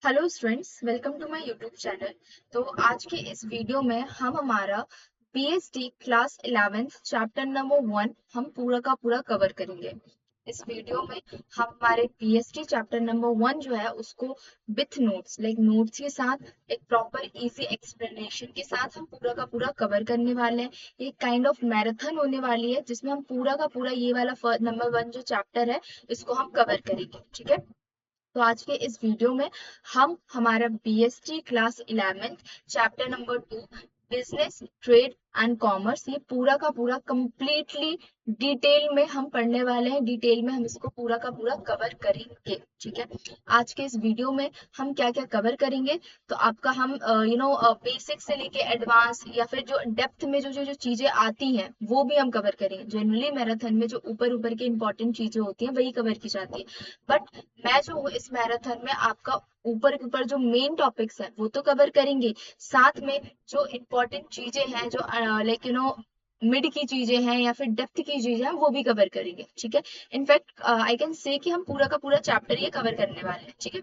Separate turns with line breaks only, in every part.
Hello students, welcome to my YouTube channel. तो आज के इस वीडियो में हम हमारा PhD class 11th chapter number 1 हम पूरा का पूरा कवर करेंगे। इस वीडियो में हम हमारे पीएचडी चैप्टर नंबर 1 जो है उसको विथ नोट्स नोट्स के साथ एक प्रॉपर इजी एक्सप्लेनेशन के साथ हम पूरा का पूरा कवर करने वाले हैं। एक काइंड ऑफ मैराथन होने वाली है जिसमें हम पूरा का पूरा ये वाला नंबर 1 जो चैप्टर है इसको हम कवर करेंगे। ठीक है, तो आज के इस वीडियो में हम हमारा BST class 11th chapter number 2 business trade and commerce ये पूरा का पूरा कंप्लीटली डिटेल में हम पढ़ने वाले हैं। डिटेल में हम इसको पूरा का पूरा कवर करेंगे। ठीक है, आज के इस वीडियो में हम क्या क्या कवर करेंगे तो आपका हम बेसिक से लेके एडवांस या फिर जो डेप्थ में जो जो जो चीजें आती हैं वो भी हम कवर करेंगे। जनरली मैराथन में जो ऊपर ऊपर के इंपॉर्टेंट चीजें होती हैं वही कवर की जाती है, बट मैं जो हूँ इस मैराथन में आपका ऊपर के ऊपर जो मेन टॉपिक्स है वो तो कवर करेंगे, साथ में जो इम्पोर्टेंट चीजें हैं जो मिड की चीजें हैं या फिर डेप्थ की चीजें हैं वो भी कवर करेंगे। ठीक है, इनफैक्ट आई कैन से कि हम पूरा का पूरा चैप्टर ये कवर करने वाले हैं। ठीक है,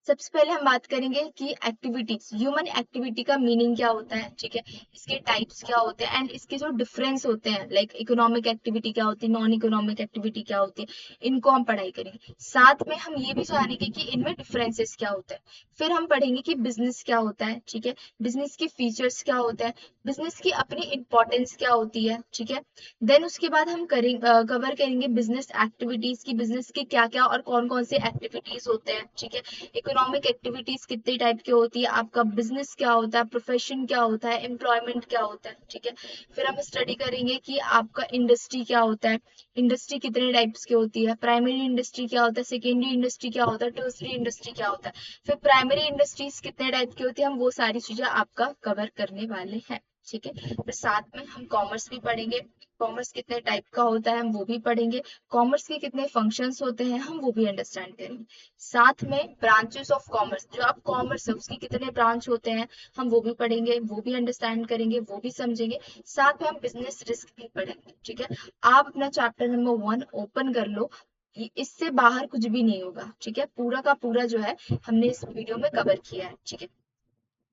सबसे पहले हम बात करेंगे कि एक्टिविटीज, ह्यूमन एक्टिविटी का मीनिंग क्या होता है। ठीक है, इसके टाइप्स क्या होते हैं एंड इसके जो डिफरेंस होते हैं, लाइक इकोनॉमिक एक्टिविटी क्या होती है, नॉन इकोनॉमिक एक्टिविटी क्या होती है, इनको हम पढ़ाई करेंगे। साथ में हम ये भी जानेंगे कि इनमें डिफरेंसेस क्या होते हैं। फिर हम पढ़ेंगे कि बिजनेस क्या होता है। ठीक है, बिजनेस के फीचर्स क्या होते हैं, बिजनेस की अपनी इंपॉर्टेंस क्या होती है। ठीक है, देन उसके बाद हम कवर करेंगे बिजनेस एक्टिविटीज की, बिजनेस के क्या क्या और कौन कौन से एक्टिविटीज होते हैं। ठीक है, इकोनॉमिक एक्टिविटीज कितने टाइप की होती है, आपका बिजनेस क्या होता है, प्रोफेशन क्या होता है, एम्प्लॉयमेंट क्या होता है। ठीक है, फिर हम स्टडी करेंगे कि आपका इंडस्ट्री क्या होता है, इंडस्ट्री कितने टाइप्स की होती है, प्राइमरी इंडस्ट्री क्या होता है, सेकेंडरी इंडस्ट्री क्या होता है, टर्सरी इंडस्ट्री क्या होता है, फिर प्राइमरी इंडस्ट्रीज कितने टाइप की होती है, हम वो सारी चीजें आपका कवर करने वाले हैं। ठीक है, फिर साथ में हम कॉमर्स भी पढ़ेंगे, कॉमर्स कितने टाइप का होता है हम वो भी पढ़ेंगे, कॉमर्स के कितने फंक्शंस होते हैं हम वो भी अंडरस्टैंड करेंगे। साथ में ब्रांचेस ऑफ कॉमर्स, जो आप कॉमर्स है उसके कितने ब्रांच होते हैं हम वो भी पढ़ेंगे, वो भी अंडरस्टैंड करेंगे, वो भी समझेंगे। साथ में हम बिजनेस रिस्क भी पढ़ेंगे। ठीक है, आप अपना चैप्टर नंबर 1 ओपन कर लो, इससे बाहर कुछ भी नहीं होगा। ठीक है, पूरा का पूरा जो है हमने इस वीडियो में कवर किया है। ठीक है,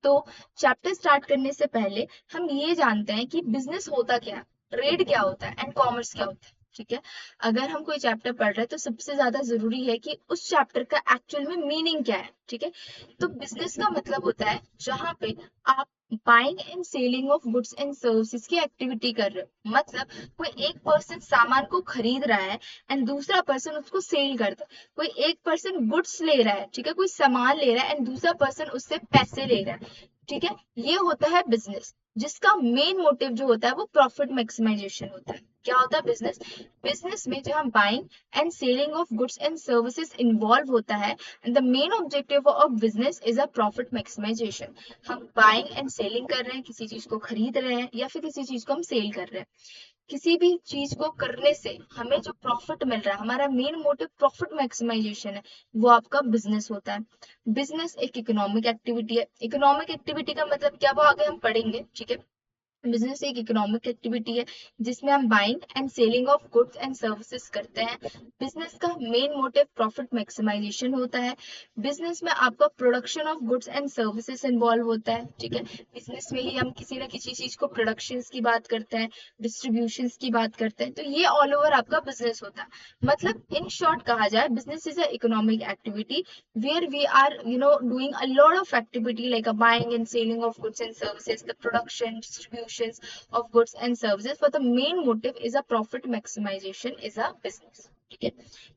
तो चैप्टर स्टार्ट करने से पहले हम ये जानते हैं कि बिजनेस होता क्या है, ट्रेड क्या होता है एंड कॉमर्स क्या होता है। ठीक है, अगर हम कोई चैप्टर पढ़ रहे हैं तो सबसे ज्यादा जरूरी है कि उस चैप्टर का एक्चुअल में मीनिंग क्या है। ठीक है, तो बिजनेस का मतलब होता है जहां पे आप buying and selling of goods and services की एक्टिविटी कर रहे हो। मतलब कोई एक पर्सन सामान को खरीद रहा है एंड दूसरा पर्सन उसको सेल करता है। कोई एक पर्सन गुड्स ले रहा है, ठीक है, कोई सामान ले रहा है एंड दूसरा पर्सन उससे पैसे ले रहा है। ठीक है, ये होता है बिजनेस, जिसका मेन मोटिव जो होता है वो प्रॉफिट मैक्सिमाइजेशन होता है। क्या होता है बिजनेस, बिजनेस में जहां buying and selling of goods and services involve होता है and the main objective of business is a profit maximization. हम बाइंग एंड सेलिंग कर रहे हैं, किसी चीज को खरीद रहे हैं या फिर किसी चीज को हम सेल कर रहे हैं। किसी भी चीज को करने से हमें जो प्रॉफिट मिल रहा है, हमारा मेन मोटिव प्रॉफिट मैक्सिमाइजेशन है, वो आपका बिजनेस होता है। बिजनेस एक इकोनॉमिक एक्टिविटी है। इकोनॉमिक एक्टिविटी का मतलब क्या वो आगे हम पढ़ेंगे। ठीक है, बिजनेस एक इकोनॉमिक एक्टिविटी है जिसमें हम buying and selling of goods and services करते हैं। बिजनेस का मेन मोटिव प्रॉफिट मैक्सिमाइजेशन होता है। बिजनेस में आपका production of goods and services involve होता है। ठीक है, बिजनेस में ही हम किसी ना किसी चीज को प्रोडक्शन की बात करते हैं, डिस्ट्रीब्यूशन की बात करते हैं, तो ये ऑल ओवर आपका बिजनेस होता है। मतलब इन शॉर्ट कहा जाए business is a economic activity where we are doing a lot of activity like a buying and selling of goods and services, the production distributions of goods and services, for the main motive is a profit maximization is a business. ठीक है,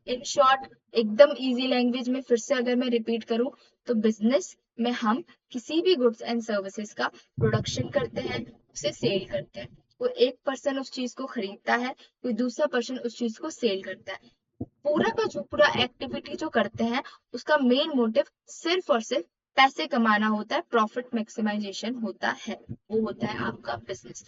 in short एकदम easy language में फिर से अगर मैं repeat करूं तो बिजनेस में हम किसी भी गुड्स एंड सर्विसेज का प्रोडक्शन करते हैं, उसे सेल करते हैं। कोई एक पर्सन उस चीज को खरीदता है, कोई दूसरा पर्सन उस चीज को सेल करता है। पूरा का जो पूरा एक्टिविटी जो करते हैं उसका मेन मोटिव सिर्फ और सिर्फ पैसे कमाना होता है, प्रॉफिट मैक्सिमाइजेशन होता है, वो होता है आपका बिजनेस।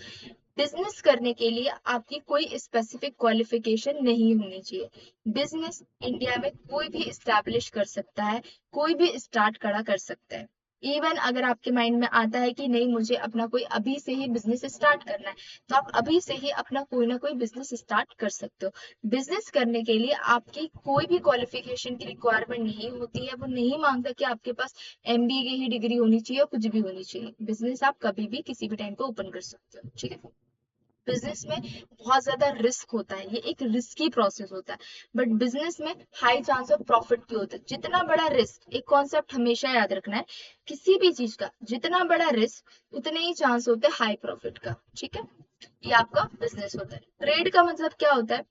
बिजनेस करने के लिए आपकी कोई स्पेसिफिक क्वालिफिकेशन नहीं होनी चाहिए। बिजनेस इंडिया में कोई भी स्टैब्लिश कर सकता है, कोई भी स्टार्ट खड़ा कर सकता है। इवन अगर आपके माइंड में आता है कि नहीं मुझे अपना कोई अभी से ही बिजनेस स्टार्ट करना है, तो आप अभी से ही अपना कोई ना कोई बिजनेस स्टार्ट कर सकते हो। बिजनेस करने के लिए आपकी कोई भी क्वालिफिकेशन की रिक्वायरमेंट नहीं होती है, वो नहीं मांगता कि आपके पास एमबीए की ही डिग्री होनी चाहिए, कुछ भी होनी चाहिए। बिजनेस आप कभी भी किसी भी टाइम पे ओपन कर सकते हो, ठीक है। बिजनेस में बहुत ज्यादा रिस्क होता है, ये एक रिस्की प्रोसेस होता है, बट बिजनेस में हाई चांस ऑफ प्रॉफिट की होता है। जितना बड़ा रिस्क, एक कॉन्सेप्ट हमेशा याद रखना है, किसी भी चीज का जितना बड़ा रिस्क उतने ही चांस होते हैं हाई प्रॉफिट का, ठीक है। ये आपका बिजनेस होता है। ट्रेड का मतलब क्या होता है?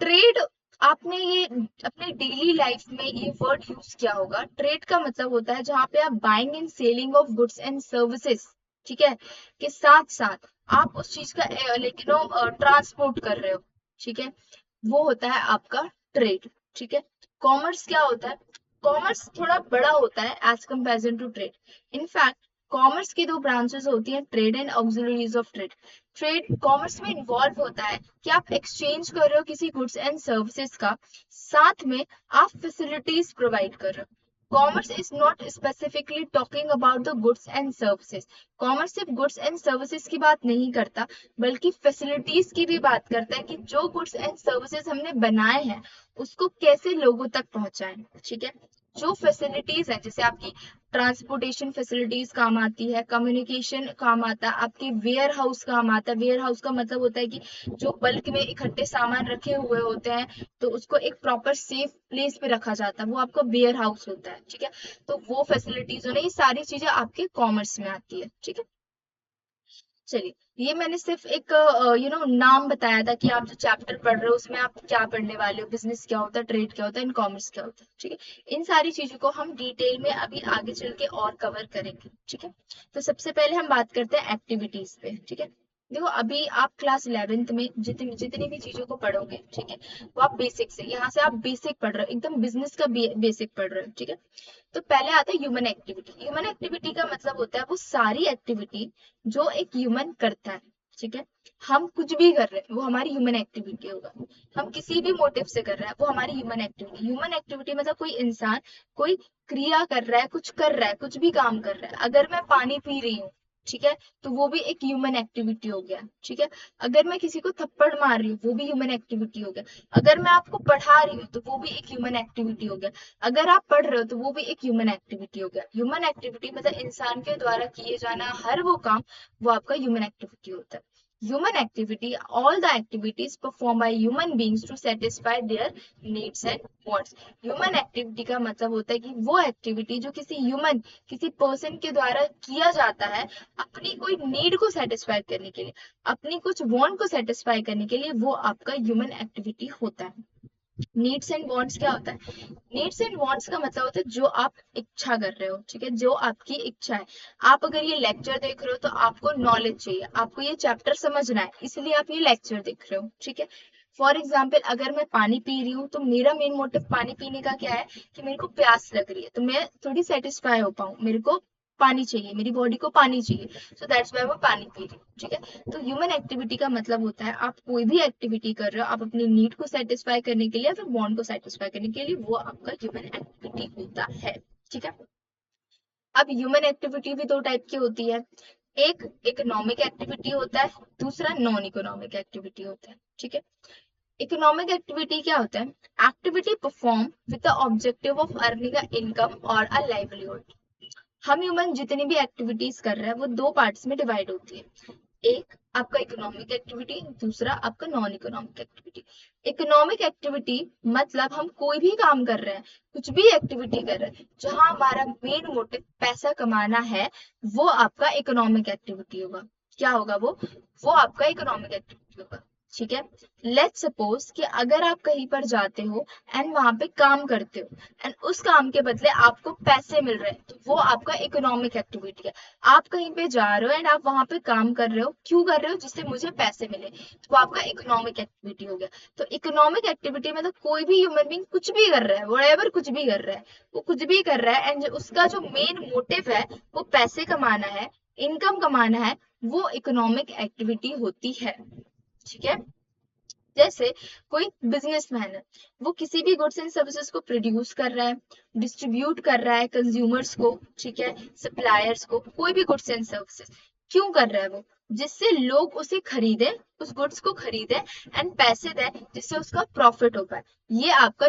ट्रेड, आपने ये अपने डेली लाइफ में ये वर्ड यूज किया होगा। ट्रेड का मतलब होता है जहां पे आप buying and selling of goods and services, ठीक है, के साथ साथ आप उस चीज का लेकिन ट्रांसपोर्ट कर रहे हो, ठीक है, वो होता है आपका ट्रेड, ठीक है। कॉमर्स क्या होता है? कॉमर्स थोड़ा बड़ा होता है as comparison to trade. In fact commerce की दो ब्रांचेस होती हैं, trade and auxiliaries of trade. Trade commerce में इन्वॉल्व होता है कि आप एक्सचेंज कर रहे हो किसी गुड्स एंड सर्विसेज का, साथ में आप फैसिलिटीज प्रोवाइड कर रहे हो। Commerce is not specifically talking about the goods and services. Commerce सिर्फ गुड्स एंड सर्विसेज की बात नहीं करता, बल्कि फैसिलिटीज की भी बात करता है कि जो गुड्स एंड सर्विसेज हमने बनाए हैं उसको कैसे लोगों तक पहुंचाएं, ठीक है। जो फैसिलिटीज है, जैसे आपकी ट्रांसपोर्टेशन फैसिलिटीज काम आती है, कम्युनिकेशन काम आता है, आपके वेयर हाउस काम आता है। वेयर हाउस का मतलब होता है कि जो बल्क में इकट्ठे सामान रखे हुए होते हैं तो उसको एक प्रॉपर सेफ प्लेस पे रखा जाता है, वो आपका वेयर हाउस होता है, ठीक है। तो वो फैसिलिटीज होने, ये सारी चीजें आपके कॉमर्स में आती है, ठीक है। चलिए, ये मैंने सिर्फ एक नाम बताया था कि आप जो चैप्टर पढ़ रहे हो उसमें आप क्या पढ़ने वाले हो, बिजनेस क्या होता है, ट्रेड क्या होता है, इन कॉमर्स क्या होता है, ठीक है। इन सारी चीजों को हम डिटेल में अभी आगे चल के और कवर करेंगे, ठीक है। तो सबसे पहले हम बात करते हैं एक्टिविटीज पे, ठीक है। देखो, अभी आप क्लास 11th में जितनी जितनी भी चीजों को पढ़ोगे, ठीक है, वो आप बेसिक से, यहाँ से आप बेसिक पढ़ रहे हो, एकदम बिजनेस का बेसिक पढ़ रहे हो, ठीक है। तो पहले आता है ह्यूमन एक्टिविटी। ह्यूमन एक्टिविटी का मतलब होता है वो सारी एक्टिविटी जो एक ह्यूमन करता है, ठीक है। हम कुछ भी कर रहे हैं वो हमारी ह्यूमन एक्टिविटी होगा। हम किसी भी मोटिव से कर रहे हैं वो हमारी ह्यूमन एक्टिविटी। ह्यूमन एक्टिविटी मतलब कोई इंसान कोई क्रिया कर रहा है, कुछ कर रहा है, कुछ भी काम कर रहा है। अगर मैं पानी पी रही हूँ, ठीक है, तो वो भी एक ह्यूमन एक्टिविटी हो गया, ठीक है। अगर मैं किसी को थप्पड़ मार रही हूँ वो भी ह्यूमन एक्टिविटी हो गया। अगर मैं आपको पढ़ा रही हूँ तो वो भी एक ह्यूमन एक्टिविटी हो गया। अगर आप पढ़ रहे हो तो वो भी एक ह्यूमन एक्टिविटी हो गया। ह्यूमन एक्टिविटी मतलब इंसान के द्वारा किए जाना हर वो काम, वो आपका ह्यूमन एक्टिविटी होता है। Human activity, all the activities perform by human beings to satisfy their needs and wants. Human activity का मतलब होता है कि वो एक्टिविटी जो किसी ह्यूमन, किसी पर्सन के द्वारा किया जाता है अपनी कोई नीड को सेटिस्फाई करने के लिए, अपनी कुछ वांट को सेटिस्फाई करने के लिए, वो आपका ह्यूमन एक्टिविटी होता है। नीड्स एंड वांट्स क्या होता है? नीड्स एंड वांट्स का मतलब होता है जो आप इच्छा कर रहे हो, ठीक है, जो आपकी इच्छा है। आप अगर ये लेक्चर देख रहे हो तो आपको नॉलेज चाहिए, आपको ये चैप्टर समझना है, इसलिए आप ये लेक्चर देख रहे हो, ठीक है। फॉर एग्जाम्पल, अगर मैं पानी पी रही हूँ तो मेरा मेन मोटिव पानी पीने का क्या है कि मेरे को प्यास लग रही है, तो मैं थोड़ी सेटिस्फाई हो पाऊँ, मेरे को पानी चाहिए, मेरी बॉडी को पानी चाहिए, सो दैट्स व्हाई मैं पानी पी रही हूँ, ठीक है। तो ह्यूमन एक्टिविटी का मतलब होता है आप कोई भी एक्टिविटी कर रहे हो, आप अपनी नीड को सेटिस्फाई करने के लिए या फिर वांट को सेटिस्फाई करने के लिए, वो आपका ह्यूमन एक्टिविटी होता है, ठीक है। अब ह्यूमन एक्टिविटी भी दो टाइप की होती है। एक इकोनॉमिक एक्टिविटी होता है, दूसरा नॉन इकोनॉमिक एक्टिविटी होता है, ठीक है। इकोनॉमिक एक्टिविटी क्या होता है? Activity perform with the objective of earning a income और अ लाइवलीहुड। हम ह्यूमन जितनी भी एक्टिविटीज कर रहे हैं वो दो पार्ट्स में डिवाइड होती है। एक आपका इकोनॉमिक एक्टिविटी, दूसरा आपका non economic activity. Economic activity मतलब हम कोई भी काम कर रहे हैं, कुछ भी एक्टिविटी कर रहे हैं जहां हमारा मेन मोटिव पैसा कमाना है, वो आपका इकोनॉमिक एक्टिविटी होगा। क्या होगा वो आपका इकोनॉमिक एक्टिविटी होगा, ठीक है। लेट्स सपोज कि अगर आप कहीं पर जाते हो एंड वहां पे काम करते हो एंड उस काम के बदले आपको पैसे मिल रहे हैं, तो वो आपका इकोनॉमिक एक्टिविटी है। आप कहीं पे जा रहे हो एंड आप वहां पे काम कर रहे हो, क्यों कर रहे हो? जिससे मुझे पैसे मिले, तो वो आपका इकोनॉमिक एक्टिविटी हो गया। तो इकोनॉमिक एक्टिविटी में तो कोई भी ह्यूमन बीइंग कुछ भी कर रहा है, व्हाटएवर कुछ भी कर रहा है, वो कुछ भी कर रहा है एंड उसका जो मेन मोटिव है वो पैसे कमाना है, इनकम कमाना है, वो इकोनॉमिक एक्टिविटी होती है, ठीक है। जैसे कोई बिजनेसमैन है, वो किसी भी गुड्स एंड सर्विसेज को प्रोड्यूस कर रहा है, डिस्ट्रीब्यूट कर रहा है कंज्यूमर्स को, ठीक है, सप्लायर्स को, कोई भी गुड्स एंड सर्विसेज क्यों कर रहा है वो? जिससे लोग उसे खरीदे, उस गुड्स को खरीदे एंड पैसे दे, जिससे उसका प्रॉफिट हो पाए। ये आपका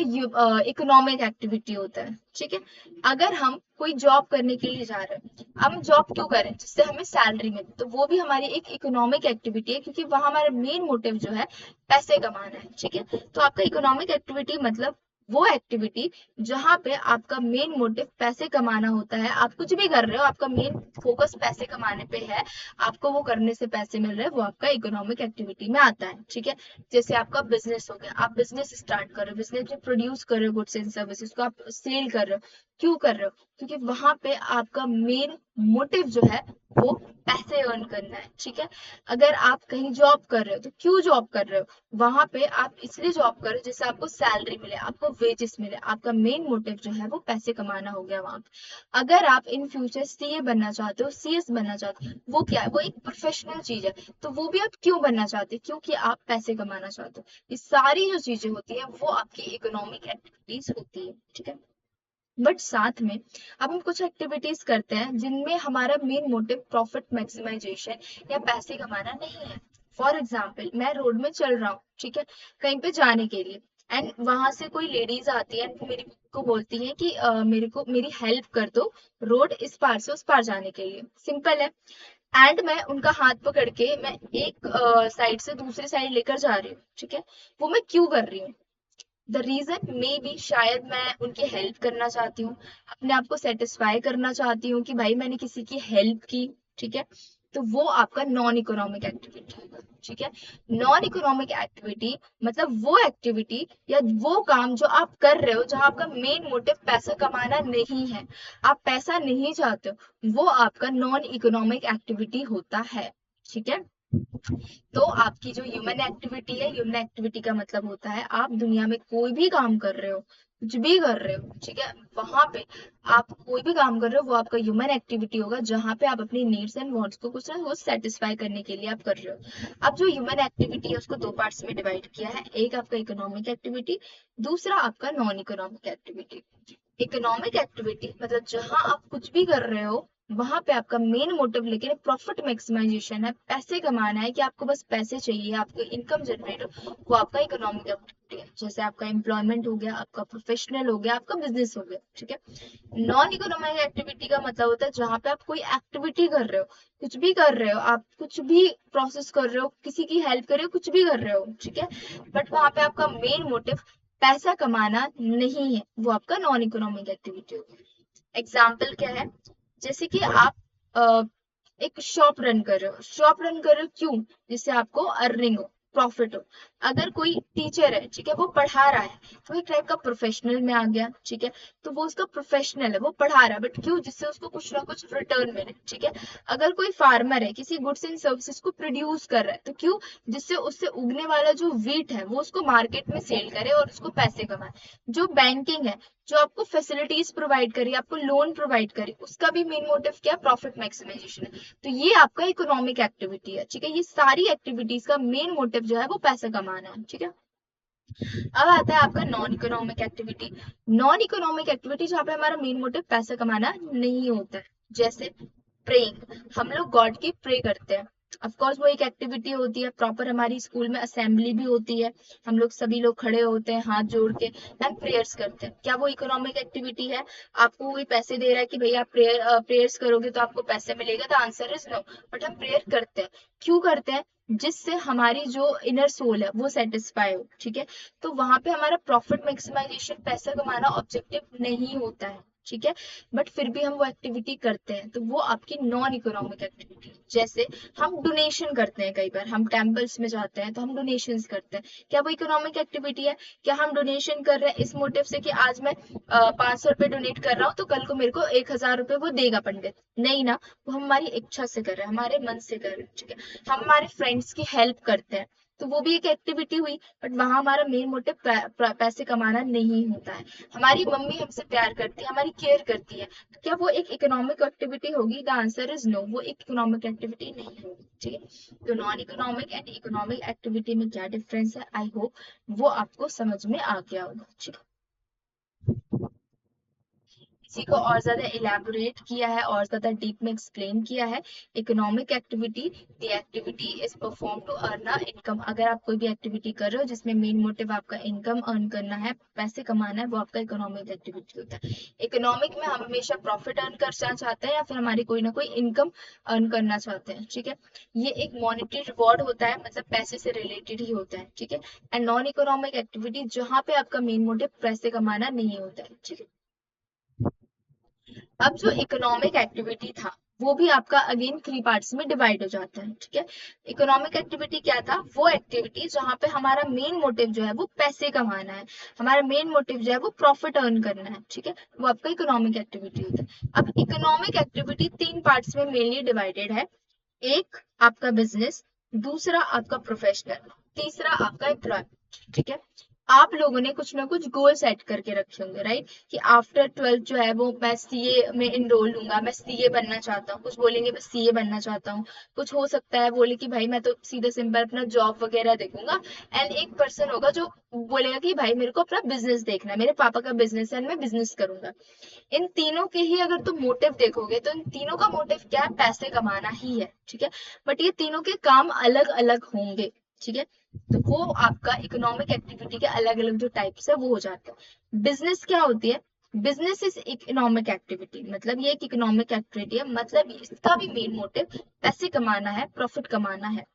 इकोनॉमिक एक्टिविटी होता है, ठीक है। अगर हम कोई जॉब करने के लिए जा रहे हैं, हम जॉब क्यों करें? जिससे हमें सैलरी मिले, तो वो भी हमारी एक इकोनॉमिक एक्टिविटी है, क्योंकि वहां हमारा मेन मोटिव जो है पैसे कमाना है, ठीक है। तो आपका इकोनॉमिक एक्टिविटी मतलब वो एक्टिविटी जहां पे आपका मेन मोटिव पैसे कमाना होता है। आप कुछ भी कर रहे हो, आपका मेन फोकस पैसे कमाने पे है, आपको वो करने से पैसे मिल रहे हैं, वो आपका इकोनॉमिक एक्टिविटी में आता है, ठीक है। जैसे आपका बिजनेस हो गया, आप बिजनेस स्टार्ट कर रहे हो, बिजनेस में प्रोड्यूस कर रहे हो गुड्स एंड सर्विसेज को, आप सेल कर रहे हो, क्यों कर रहे हो? क्योंकि वहां पे आपका मेन मोटिव जो है वो पैसे अर्न करना है, ठीक है। अगर आप कहीं जॉब कर रहे हो, तो क्यों जॉब कर रहे हो? वहां पे आप इसलिए जॉब करो जिससे आपको सैलरी मिले, आपको वेजेस मिले, आपका मेन मोटिव जो है वो पैसे कमाना हो गया वहां पे। अगर आप इन फ्यूचर सीए बनना चाहते हो, सीएस बनना चाहते हो, वो क्या है? वो एक प्रोफेशनल चीज है, तो वो भी आप क्यों बनना चाहते हो? क्योंकि आप पैसे कमाना चाहते हो। ये सारी जो चीजें होती है वो आपकी इकोनॉमिक एक्टिविटीज होती है, ठीक है। बट साथ में अब हम कुछ एक्टिविटीज करते हैं जिनमें हमारा मेन मोटिव प्रॉफिट मैक्सिमाइजेशन या पैसे कमाना नहीं है। फॉर एग्जाम्पल, मैं रोड में चल रहा हूँ, ठीक है, कहीं पे जाने के लिए, एंड वहां से कोई लेडीज आती है एंड मेरी को बोलती है कि मेरे को मेरी हेल्प कर दो रोड इस पार से उस पार जाने के लिए। सिंपल है। एंड मैं उनका हाथ पकड़ के मैं एक साइड से दूसरी साइड लेकर जा रही हूँ, ठीक है। वो मैं क्यों कर रही हूँ? द रीजन मे बी, शायद मैं उनकी हेल्प करना चाहती हूँ, अपने आप को सेटिस्फाई करना चाहती हूँ कि भाई मैंने किसी की हेल्प की, ठीक है। तो वो आपका नॉन इकोनॉमिक एक्टिविटी होगा, ठीक है। नॉन इकोनॉमिक एक्टिविटी मतलब वो एक्टिविटी या वो काम जो आप कर रहे हो जहां आपका मेन मोटिव पैसा कमाना नहीं है, आप पैसा नहीं चाहते हो, वो आपका नॉन इकोनॉमिक एक्टिविटी होता है, ठीक है। तो आपकी जो ह्यूमन एक्टिविटी है, ह्यूमन एक्टिविटी का मतलब होता है आप दुनिया में कोई भी काम कर रहे हो, कुछ भी कर रहे हो, ठीक है, वहां पे आप कोई भी काम कर रहे हो वो आपका ह्यूमन एक्टिविटी होगा, जहां पे आप अपनी नीड्स एंड वांट्स को कुछ ना कुछ सेटिस्फाई करने के लिए आप कर रहे हो। अब जो ह्यूमन एक्टिविटी है उसको दो पार्ट्स में डिवाइड किया है, एक आपका इकोनॉमिक एक्टिविटी, दूसरा आपका non economic activity. Economic activity मतलब जहां आप कुछ भी कर रहे हो, वहां पे आपका मेन मोटिव लेकिन प्रॉफिट मैक्सिमाइजेशन है, पैसे कमाना है, कि आपको बस पैसे चाहिए, आपको इनकम जनरेट हो, वो आपका इकोनॉमिक एक्टिविटी है। जैसे आपका एम्प्लॉयमेंट हो गया, आपका प्रोफेशनल हो गया, आपका बिजनेस हो गया, ठीक है। नॉन इकोनॉमिक एक्टिविटी का मतलब होता है जहां पे आप कोई एक्टिविटी कर रहे हो, कुछ भी कर रहे हो, आप कुछ भी प्रोसेस कर रहे हो, किसी की हेल्प कर रहे हो, कुछ भी कर रहे हो, ठीक है, बट वहां पे आपका मेन मोटिव पैसा कमाना नहीं है, वो आपका नॉन इकोनॉमिक एक्टिविटी होगी। एग्जाम्पल क्या है? जैसे कि आप एक शॉप रन कर रहे हो, शॉप रन कर रहे हो क्यों? जिससे आपको अर्निंग हो, प्रॉफिट हो। अगर कोई टीचर है, ठीक है, वो पढ़ा रहा है, तो एक टाइप का प्रोफेशनल में आ गया, ठीक है। तो वो उसका प्रोफेशनल है, वो पढ़ा रहा है, बट क्यों? जिससे उसको कुछ ना कुछ रिटर्न मिले, ठीक है। अगर कोई फार्मर है, किसी गुड्स एंड सर्विसेज को प्रोड्यूस कर रहा है, तो क्यों? जिससे उससे उगने वाला जो वीट है वो उसको मार्केट में सेल करे और उसको पैसे कमाए। जो बैंकिंग है, जो आपको फैसिलिटीज प्रोवाइड करी, आपको लोन प्रोवाइड करी, उसका भी मेन मोटिव क्या? प्रॉफिट मैक्सिमाइजेशन है। तो ये आपका इकोनॉमिक एक्टिविटी है, ठीक है। ये सारी एक्टिविटीज का मेन मोटिव जो है वो पैसा कमाना है, ठीक है। अब आता है आपका non economic activity. Non economic activity जहाँ पे हमारा मेन मोटिव पैसा कमाना नहीं होता है। जैसे प्रेइंग, हम लोग गॉड की प्रे करते हैं, ऑफ कोर्स वो एक एक्टिविटी होती है। प्रॉपर हमारी स्कूल में असेंबली भी होती है, हम लोग सभी लोग खड़े होते हैं हाथ जोड़ के एंड प्रेयर्स करते हैं। क्या वो इकोनॉमिक एक्टिविटी है? आपको कोई पैसे दे रहा है कि भैया आप प्रेयर्स करोगे तो आपको पैसे मिलेगा? तो आंसर इज नो। बट हम प्रेयर करते हैं, क्यों करते हैं? जिससे हमारी जो इनर सोल है वो सेटिस्फाई हो, ठीक है। तो वहां पे हमारा प्रॉफिट मैक्सिमाइजेशन, पैसा कमाना ऑब्जेक्टिव नहीं होता है, ठीक है। बट फिर भी हम वो एक्टिविटी करते हैं, तो वो आपकी नॉन इकोनॉमिक एक्टिविटी। जैसे हम डोनेशन करते हैं, कई बार हम टेम्पल्स में जाते हैं तो हम डोनेशन करते हैं, क्या वो इकोनॉमिक एक्टिविटी है? क्या हम डोनेशन कर रहे हैं इस मोटिव से कि आज मैं 500 रुपये डोनेट कर रहा हूँ तो कल को मेरे को 1000 रुपये वो देगा पंडित? नहीं ना, वो हम हमारी इच्छा से कर रहे हैं, हमारे मन से कर रहे हैं, ठीक है। हम हमारे फ्रेंड्स की हेल्प करते हैं, तो वो भी एक एक्टिविटी हुई, बट वहां हमारा मेन मोटिव पैसे कमाना नहीं होता है। हमारी मम्मी हमसे प्यार करती है, हमारी केयर करती है, तो क्या वो एक इकोनॉमिक एक्टिविटी होगी? द आंसर इज नो, वो एक इकोनॉमिक एक्टिविटी नहीं होगी। ठीक है, तो non economic and economic activity में क्या डिफरेंस है, आई होप वो आपको समझ में आ गया होगा। ठीक है, इसी को और ज्यादा इलेबोरेट किया है और ज्यादा डीप में एक्सप्लेन किया है। Economic activity, the activity is perform to earn a income. अगर आप कोई भी एक्टिविटी कर रहे हो जिसमें मेन मोटिव आपका इनकम अर्न करना है, पैसे कमाना है, वो आपका इकोनॉमिक एक्टिविटी होता है। इकोनॉमिक में हम हमेशा प्रॉफिट अर्न करना चाहते हैं या फिर हमारी कोई ना कोई इनकम अर्न करना चाहते हैं। ठीक है, ये एक मॉनेटरी रिवॉर्ड होता है, मतलब पैसे से रिलेटेड ही होता है। ठीक है, एंड नॉन इकोनॉमिक एक्टिविटी जहां पे आपका मेन मोटिव पैसे कमाना नहीं होता है। ठीक है, अब जो इकोनॉमिक एक्टिविटी था वो भी आपका अगेन 3 पार्ट्स में डिवाइड हो जाता है। ठीक है, इकोनॉमिक एक्टिविटी क्या था? वो एक्टिविटी जहां पे हमारा मेन मोटिव जो है वो पैसे कमाना है, हमारा मेन मोटिव जो है वो प्रॉफिट अर्न करना है। ठीक है, वो आपका इकोनॉमिक एक्टिविटी होता है। अब इकोनॉमिक एक्टिविटी 3 पार्ट्स में मेनली डिवाइडेड है। एक आपका बिजनेस, दूसरा आपका प्रोफेशनल, तीसरा आपका एम्प्लॉयमेंट। ठीक है, आप लोगों ने कुछ ना कुछ गोल सेट करके रखे होंगे, राइट, कि आफ्टर 12 जो है वो मैं सीए में इनरोल लूंगा, मैं सीए बनना चाहता हूँ। कुछ बोलेंगे मैं सीए बनना चाहता हूँ, कुछ हो सकता है बोले कि भाई मैं तो सीधे सिंपल अपना जॉब वगैरह देखूंगा। एंड एक पर्सन होगा जो बोलेगा कि भाई मेरे को अपना बिजनेस देखना है, मेरे पापा का बिजनेस है, मैं बिजनेस करूंगा। इन तीनों के ही अगर तुम मोटिव देखोगे तो इन तीनों का मोटिव क्या है? पैसे कमाना ही है। ठीक है, बट ये तीनों के काम अलग अलग होंगे। ठीक है, तो वो आपका इकोनॉमिक एक्टिविटी के अलग अलग जो टाइप्स है वो हो जाते हैं। बिजनेस क्या होती है? बिजनेस इज इकोनॉमिक एक्टिविटी, मतलब ये एक इकोनॉमिक एक्टिविटी है, मतलब इसका भी मेन मोटिव पैसे कमाना है, प्रॉफिट कमाना है।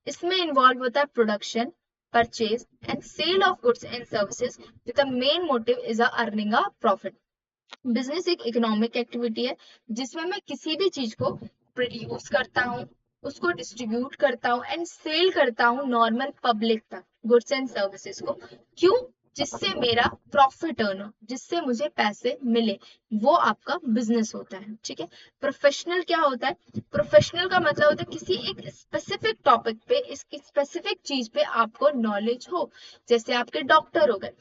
इसमें इन्वॉल्व होता है production, purchase and sale of goods and services with the main motive is earning a profit. Business एक इकोनॉमिक एक्टिविटी है जिसमें मैं किसी भी चीज को प्रोड्यूस करता हूँ, उसको डिस्ट्रीब्यूट करता हूँ एंड सेल करता हूँ नॉर्मल पब्लिक तक, गुड्स एंड सर्विसेज को। क्यों? जिससे मेरा प्रॉफिट अर्न हो, जिससे मुझे पैसे मिले, वो आपका बिजनेस होता है। ठीक है, प्रोफेशनल क्या होता है? प्रोफेशनल का मतलब होता है किसी एक स्पेसिफिक टॉपिक पे, इसकी स्पेसिफिक चीज पे आपको नॉलेज हो। जैसे आपके डॉक्टर हो गए,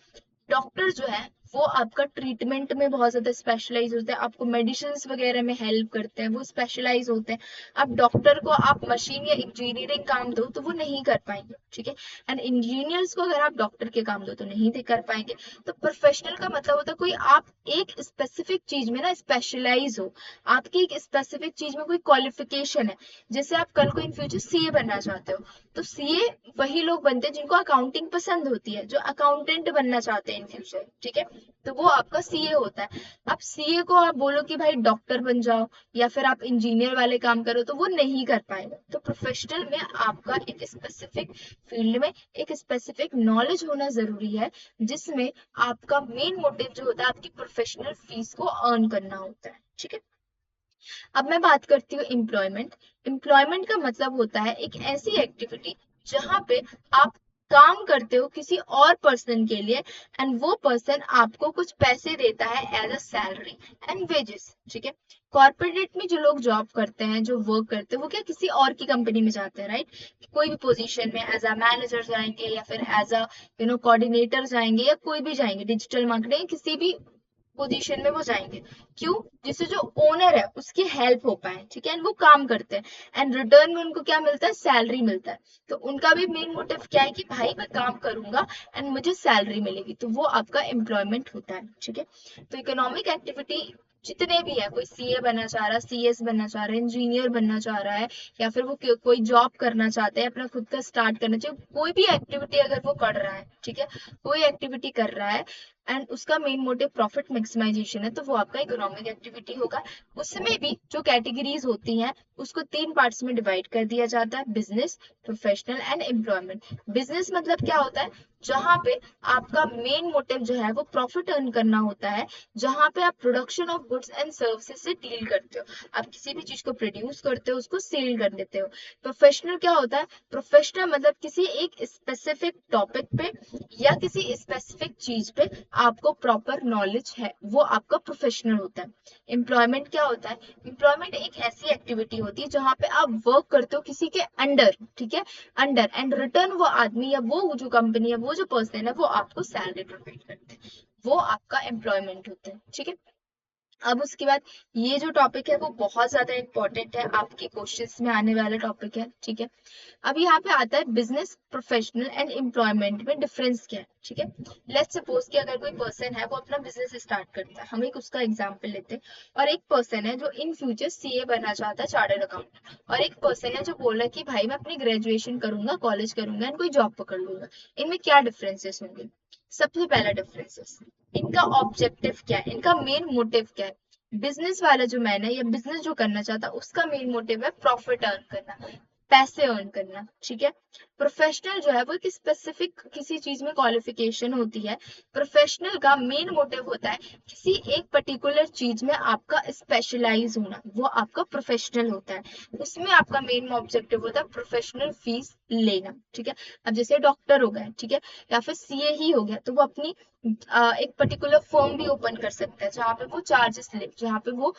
डॉक्टर जो है वो आपका ट्रीटमेंट में बहुत ज्यादा स्पेशलाइज होते हैं, आपको मेडिसिन वगैरह में हेल्प करते हैं, वो स्पेशलाइज होते हैं। अब डॉक्टर को आप मशीन या इंजीनियरिंग काम दो तो वो नहीं कर पाएंगे। ठीक है, एंड इंजीनियर्स को अगर आप डॉक्टर के काम दो तो नहीं कर पाएंगे। तो प्रोफेशनल का मतलब होता है कोई आप एक स्पेसिफिक चीज में ना स्पेशलाइज हो, आपकी एक स्पेसिफिक चीज में कोई क्वालिफिकेशन है। जैसे आप कल को इन फ्यूचर सीए बनना चाहते हो, तो सीए वही लोग बनते हैं जिनको अकाउंटिंग पसंद होती है, जो अकाउंटेंट बनना चाहते हैं इन फ्यूचर। ठीक है, तो वो आपका सीए होता है। अब सीए को आप बोलो कि भाई डॉक्टर बन जाओ या फिर आप इंजीनियर वाले काम करो तो वो नहीं कर पाएगा। तो प्रोफेशनल में आपका एक स्पेसिफिक फील्ड में एक स्पेसिफिक नॉलेज होना जरूरी है, जिसमें आपका मेन मोटिव जो होता है आपकी प्रोफेशनल फीस को अर्न करना होता है। ठीक है, अब मैं बात करती हूँ एम्प्लॉयमेंट। एम्प्लॉयमेंट का मतलब होता है एक ऐसी एक्टिविटी जहां पे आप काम करते हो किसी और पर्सन के लिए, एंड वो पर्सन आपको कुछ पैसे देता है as a salary and wages. ठीक है, कॉर्पोरेट में जो लोग जॉब करते हैं, जो वर्क करते हैं, वो क्या किसी और की कंपनी में जाते हैं, राइट, कोई भी पोजीशन में एज अ मैनेजर जाएंगे या फिर एज अ कोऑर्डिनेटर जाएंगे या कोई भी जाएंगे, डिजिटल मार्केटिंग किसी भी पोजीशन में वो जाएंगे। क्यों? जिससे जो ओनर है उसकी हेल्प हो पाए। ठीक है, एंड वो काम करते हैं एंड रिटर्न में उनको क्या मिलता है? सैलरी मिलता है। तो उनका भी मेन मोटिव क्या है कि भाई मैं काम करूंगा एंड मुझे सैलरी मिलेगी, तो वो आपका एम्प्लॉयमेंट होता है। ठीक है, तो इकोनॉमिक एक्टिविटी जितने भी है, कोई सीए बनना चाह रहा है, सीएस बनना चाह रहा है, इंजीनियर बनना चाह रहा है, या फिर वो कोई जॉब करना चाहते हैं, अपना खुद का स्टार्ट करना चाहिए, कोई भी एक्टिविटी अगर वो कर रहा है, ठीक है, कोई एक्टिविटी कर रहा है एंड उसका मेन मोटिव प्रॉफिट मैक्सिमाइजेशन है, तो वो आपका इकोनॉमिक एक्टिविटी होगा। उसमें भी जो कैटेगरीज होती हैं उसको 3 पार्ट्स में डिवाइड कर दिया जाता है, business, professional and employment. Business मतलब क्या होता है? जहां पे आपका मेन मोटिव जो है वो प्रॉफिट अर्न करना होता है, जहां पे आप production of goods and services से डील करते हो, आप किसी भी चीज को प्रोड्यूस करते हो, उसको सेल कर देते हो। प्रोफेशनल क्या होता है? प्रोफेशनल मतलब किसी एक स्पेसिफिक टॉपिक पे या किसी स्पेसिफिक चीज पे आपको प्रॉपर नॉलेज है, वो आपका प्रोफेशनल होता है। एम्प्लॉयमेंट क्या होता है? एम्प्लॉयमेंट एक ऐसी एक्टिविटी होती है जहां पे आप वर्क करते हो किसी के अंडर, ठीक है, अंडर, एंड रिटर्न वो आदमी या वो जो कंपनी है, वो जो पर्सन है, वो आपको सैलरी प्रोवाइड करते हैं, वो आपका एम्प्लॉयमेंट होता है, ठीक है। अब उसके बाद ये जो टॉपिक है वो बहुत ज्यादा इंपॉर्टेंट है, आपके क्वेश्चंस में आने वाला टॉपिक है, ठीक है। अब यहाँ पे आता है बिजनेस प्रोफेशनल एंड एम्प्लॉयमेंट में डिफरेंस क्या है, ठीक है। लेट्स सपोज कि अगर कोई पर्सन है वो अपना बिजनेस स्टार्ट करता है, हम एक उसका एग्जांपल लेते हैं, और एक पर्सन है जो इन फ्यूचर सीए बनना चाहता है, चार्टर्ड अकाउंटेंट, और एक पर्सन है जो बोल रहा है कि भाई मैं अपनी ग्रेजुएशन करूंगा, कॉलेज करूंगा एंड कोई जॉब पकड़ लूंगा। इनमें क्या डिफरेंसेस होंगे? सबसे पहला डिफरेंसेस, इनका ऑब्जेक्टिव क्या है, इनका मेन मोटिव क्या है। बिजनेस वाला जो मैन है या बिजनेस जो करना चाहता है उसका मेन मोटिव है प्रॉफिट अर्न करना, पैसे अर्न करना, ठीक है। प्रोफेशनल जो है वो एक स्पेसिफिक किसी चीज में क्वालिफिकेशन होती है। प्रोफेशनल का मेन मोटिव होता है किसी एक पर्टिकुलर चीज में आपका स्पेशलाइज होना, वो आपका प्रोफेशनल होता है। उसमें आपका मेन ऑब्जेक्टिव होता है प्रोफेशनल फीस लेना, ठीक है। अब जैसे डॉक्टर हो गए, ठीक है, या फिर सीए ही हो गया, तो वो अपनी एक पर्टिकुलर फर्म भी ओपन कर सकता है जहाँ पे वो चार्जेस ले, जहाँ पे वो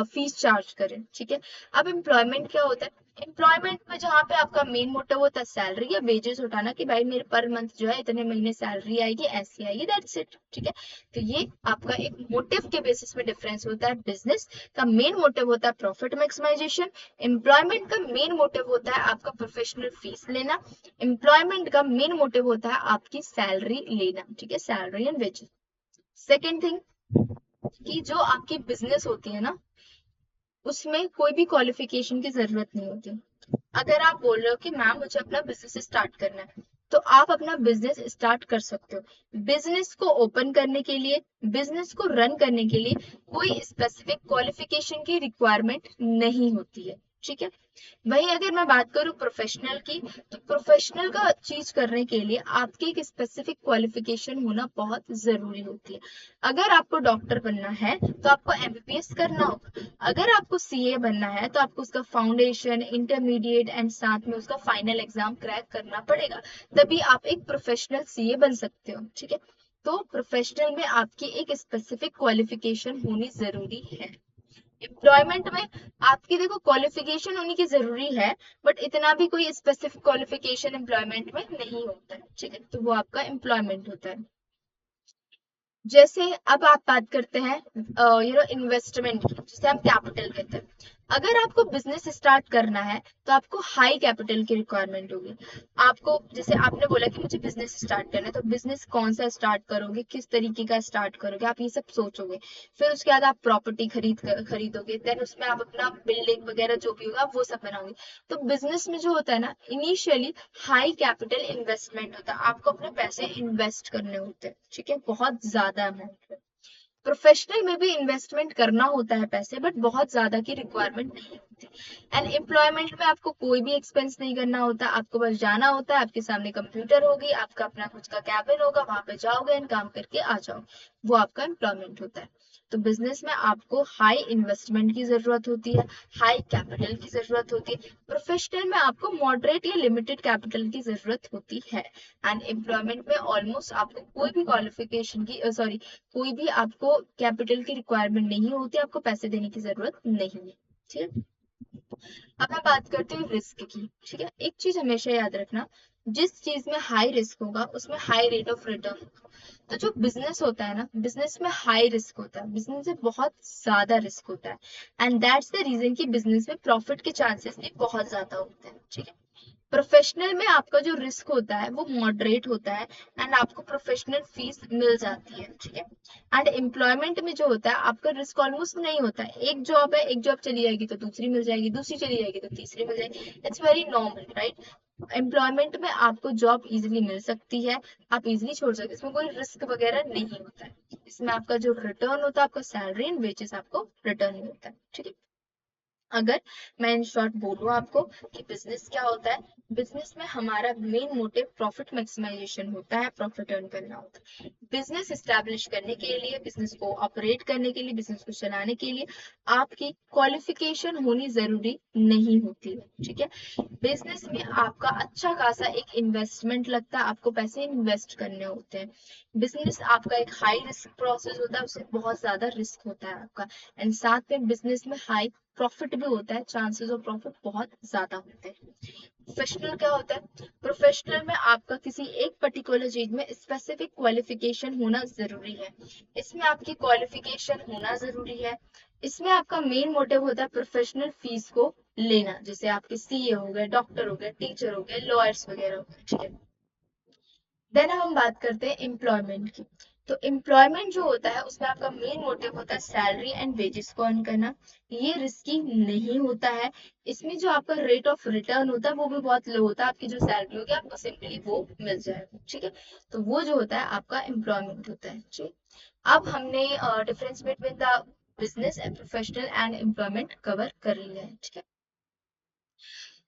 फीस चार्ज करे, ठीक है। अब एम्प्लॉयमेंट क्या होता है? एम्प्लॉयमेंट में जहाँ पे आपका मेन मोटिव होता है सैलरी या वेजेस उठाना, कि भाई मेरे पर मंथ जो है इतने महीने सैलरी आएगी, ऐसी आएगी, दैट्स इट, ठीक है। तो ये आपका एक मोटिव के बेसिस में डिफरेंस होता है। बिजनेस का मेन मोटिव होता है प्रॉफिट मैक्सिमाइजेशन, एम्प्लॉयमेंट का मेन मोटिव होता है आपका प्रोफेशनल फीस लेना, एम्प्लॉयमेंट का मेन मोटिव होता है आपकी सैलरी लेना, ठीक है, salary and wages. Second thing, कि जो आपकी बिजनेस होती है ना, उसमें कोई भी क्वालिफिकेशन की जरूरत नहीं होती। अगर आप बोल रहे हो कि मैम मुझे अपना बिजनेस स्टार्ट करना है, तो आप अपना बिजनेस स्टार्ट कर सकते हो। बिजनेस को ओपन करने के लिए, बिजनेस को रन करने के लिए कोई स्पेसिफिक क्वालिफिकेशन की रिक्वायरमेंट नहीं होती है, ठीक है। वहीं अगर मैं बात करूं प्रोफेशनल की, तो प्रोफेशनल का चीज करने के लिए आपकी एक स्पेसिफिक क्वालिफिकेशन होना बहुत जरूरी होती है। अगर आपको डॉक्टर बनना है तो आपको एमबीबीएस करना होगा, अगर आपको सीए बनना है तो आपको उसका फाउंडेशन, इंटरमीडिएट एंड साथ में उसका फाइनल एग्जाम क्रैक करना पड़ेगा, तभी आप एक प्रोफेशनल सीए बन सकते हो, ठीक है। तो प्रोफेशनल में आपकी एक स्पेसिफिक क्वालिफिकेशन होनी जरूरी है। एम्प्लॉयमेंट में आपकी देखो क्वालिफिकेशन होनी की जरूरी है, बट इतना भी कोई स्पेसिफिक क्वालिफिकेशन एम्प्लॉयमेंट में नहीं होता है, ठीक है, तो वो आपका एम्प्लॉयमेंट होता है। जैसे अब आप बात करते हैं इन्वेस्टमेंट की, जिसे हम कैपिटल कहते हैं। अगर आपको बिजनेस स्टार्ट करना है तो आपको हाई कैपिटल की रिक्वायरमेंट होगी। आपको, जैसे आपने बोला कि मुझे बिजनेस स्टार्ट करना है, तो बिजनेस कौन सा स्टार्ट करोगे, किस तरीके का स्टार्ट करोगे, आप ये सब सोचोगे। फिर उसके बाद आप प्रॉपर्टी खरीदोगे, देन उसमें आप अपना बिल्डिंग वगैरह जो भी होगा वो सब बनाओगे। तो बिजनेस में जो होता है ना, इनिशियली हाई कैपिटल इन्वेस्टमेंट होता है, आपको अपने पैसे इन्वेस्ट करने होते हैं, ठीक है, बहुत ज्यादा अमाउंट में। प्रोफेशनल में भी इन्वेस्टमेंट करना होता है पैसे, बट बहुत ज्यादा की रिक्वायरमेंट नहीं होती। एंड एम्प्लॉयमेंट में आपको कोई भी एक्सपेंस नहीं करना होता, आपको बस जाना होता है, आपके सामने कंप्यूटर होगी, आपका अपना खुद का कैबिन होगा, वहां पे जाओगे एंड काम करके आ जाओ, वो आपका एम्प्लॉयमेंट होता है। तो बिजनेस में आपको हाई इन्वेस्टमेंट की जरूरत होती है, हाई कैपिटल की जरूरत होती है। प्रोफेशनल में आपको मॉडरेट या लिमिटेड कैपिटल की जरूरत होती है। एंड एम्प्लॉयमेंट में ऑलमोस्ट आपको कोई भी क्वालिफिकेशन की सॉरी कोई भी आपको कैपिटल की रिक्वायरमेंट नहीं होती, आपको पैसे देने की जरूरत नहीं है, ठीक है। अब मैं बात करती हूँ रिस्क की, ठीक है। एक चीज हमेशा याद रखना, जिस चीज में हाई रिस्क होगा उसमें हाई रेट ऑफ रिटर्न होगा। तो जो बिजनेस होता है ना, बिजनेस में हाई रिस्क होता है, बिजनेस में बहुत ज्यादा रिस्क होता है, एंड दैट्स द रीजन कि बिजनेस में प्रॉफिट के चांसेस भी बहुत ज्यादा होते हैं, ठीक है। प्रोफेशनल में आपका जो रिस्क होता है वो मॉडरेट होता है, एंड आपको प्रोफेशनल फीस मिल जाती है, ठीक है। एंड एम्प्लॉयमेंट में जो होता है आपका रिस्क ऑलमोस्ट नहीं होता है, एक जॉब है, एक जॉब चली जाएगी तो दूसरी मिल जाएगी, दूसरी चली जाएगी तो तीसरी मिल जाएगी, it's very normal, right. Employment में आपको जॉब इजीली मिल सकती है, आप इजीली छोड़ सकते हैं, इसमें कोई रिस्क वगैरह नहीं होता है। इसमें आपका जो रिटर्न होता है, आपका सैलरी एंड वेजेस आपको रिटर्न मिलता है, ठीक है। अगर मैं इन शॉर्ट बोलूँ आपको कि बिजनेस क्या होता है, बिजनेस में हमारा मेन मोटिव प्रॉफिट मैक्सिमाइजेशन होता है, प्रॉफिट अर्न करना होता है। बिजनेस एस्टैब्लिश करने के लिए, बिजनेस को ऑपरेट करने के लिए, बिजनेस को चलाने के लिए आपकी क्वालिफिकेशन होनी जरूरी नहीं होती है, ठीक है। बिजनेस में आपका अच्छा खासा एक इन्वेस्टमेंट लगता है, आपको पैसे इन्वेस्ट करने होते हैं। बिजनेस आपका एक हाई रिस्क प्रोसेस होता है, उससे बहुत ज्यादा रिस्क होता है आपका। एंड साथ में बिजनेस में हाई प्रॉफिट भी होता है, चांसेस ऑफ प्रॉफिट बहुत ज्यादा होते हैं। प्रोफेशनल क्या होता है, प्रोफेशनल में आपका किसी एक पर्टिकुलर चीज में स्पेसिफिक क्वालिफिकेशन होना जरूरी है। इसमें आपकी क्वालिफिकेशन होना जरूरी है। इसमें आपका मेन मोटिव होता है प्रोफेशनल फीस को लेना, जैसे आपके सीए हो गए, डॉक्टर हो गए, टीचर हो गए, लॉयर्स वगैरह हो गए, ठीक है। देन हम बात करते हैं एम्प्लॉयमेंट की। तो एम्प्लॉयमेंट जो होता है उसमें आपका मेन मोटिव होता है सैलरी एंड वेजेस को अर्न करना। ये रिस्की नहीं होता है। इसमें जो आपका रेट ऑफ रिटर्न होता है वो भी बहुत लो होता है, आपकी जो सैलरी होगी आपको सिंपली वो मिल जाएगा, ठीक है। तो वो जो होता है आपका एम्प्लॉयमेंट होता है, ठीक। अब हमने difference between the business and professional and employment cover कर लिया है, ठीक है।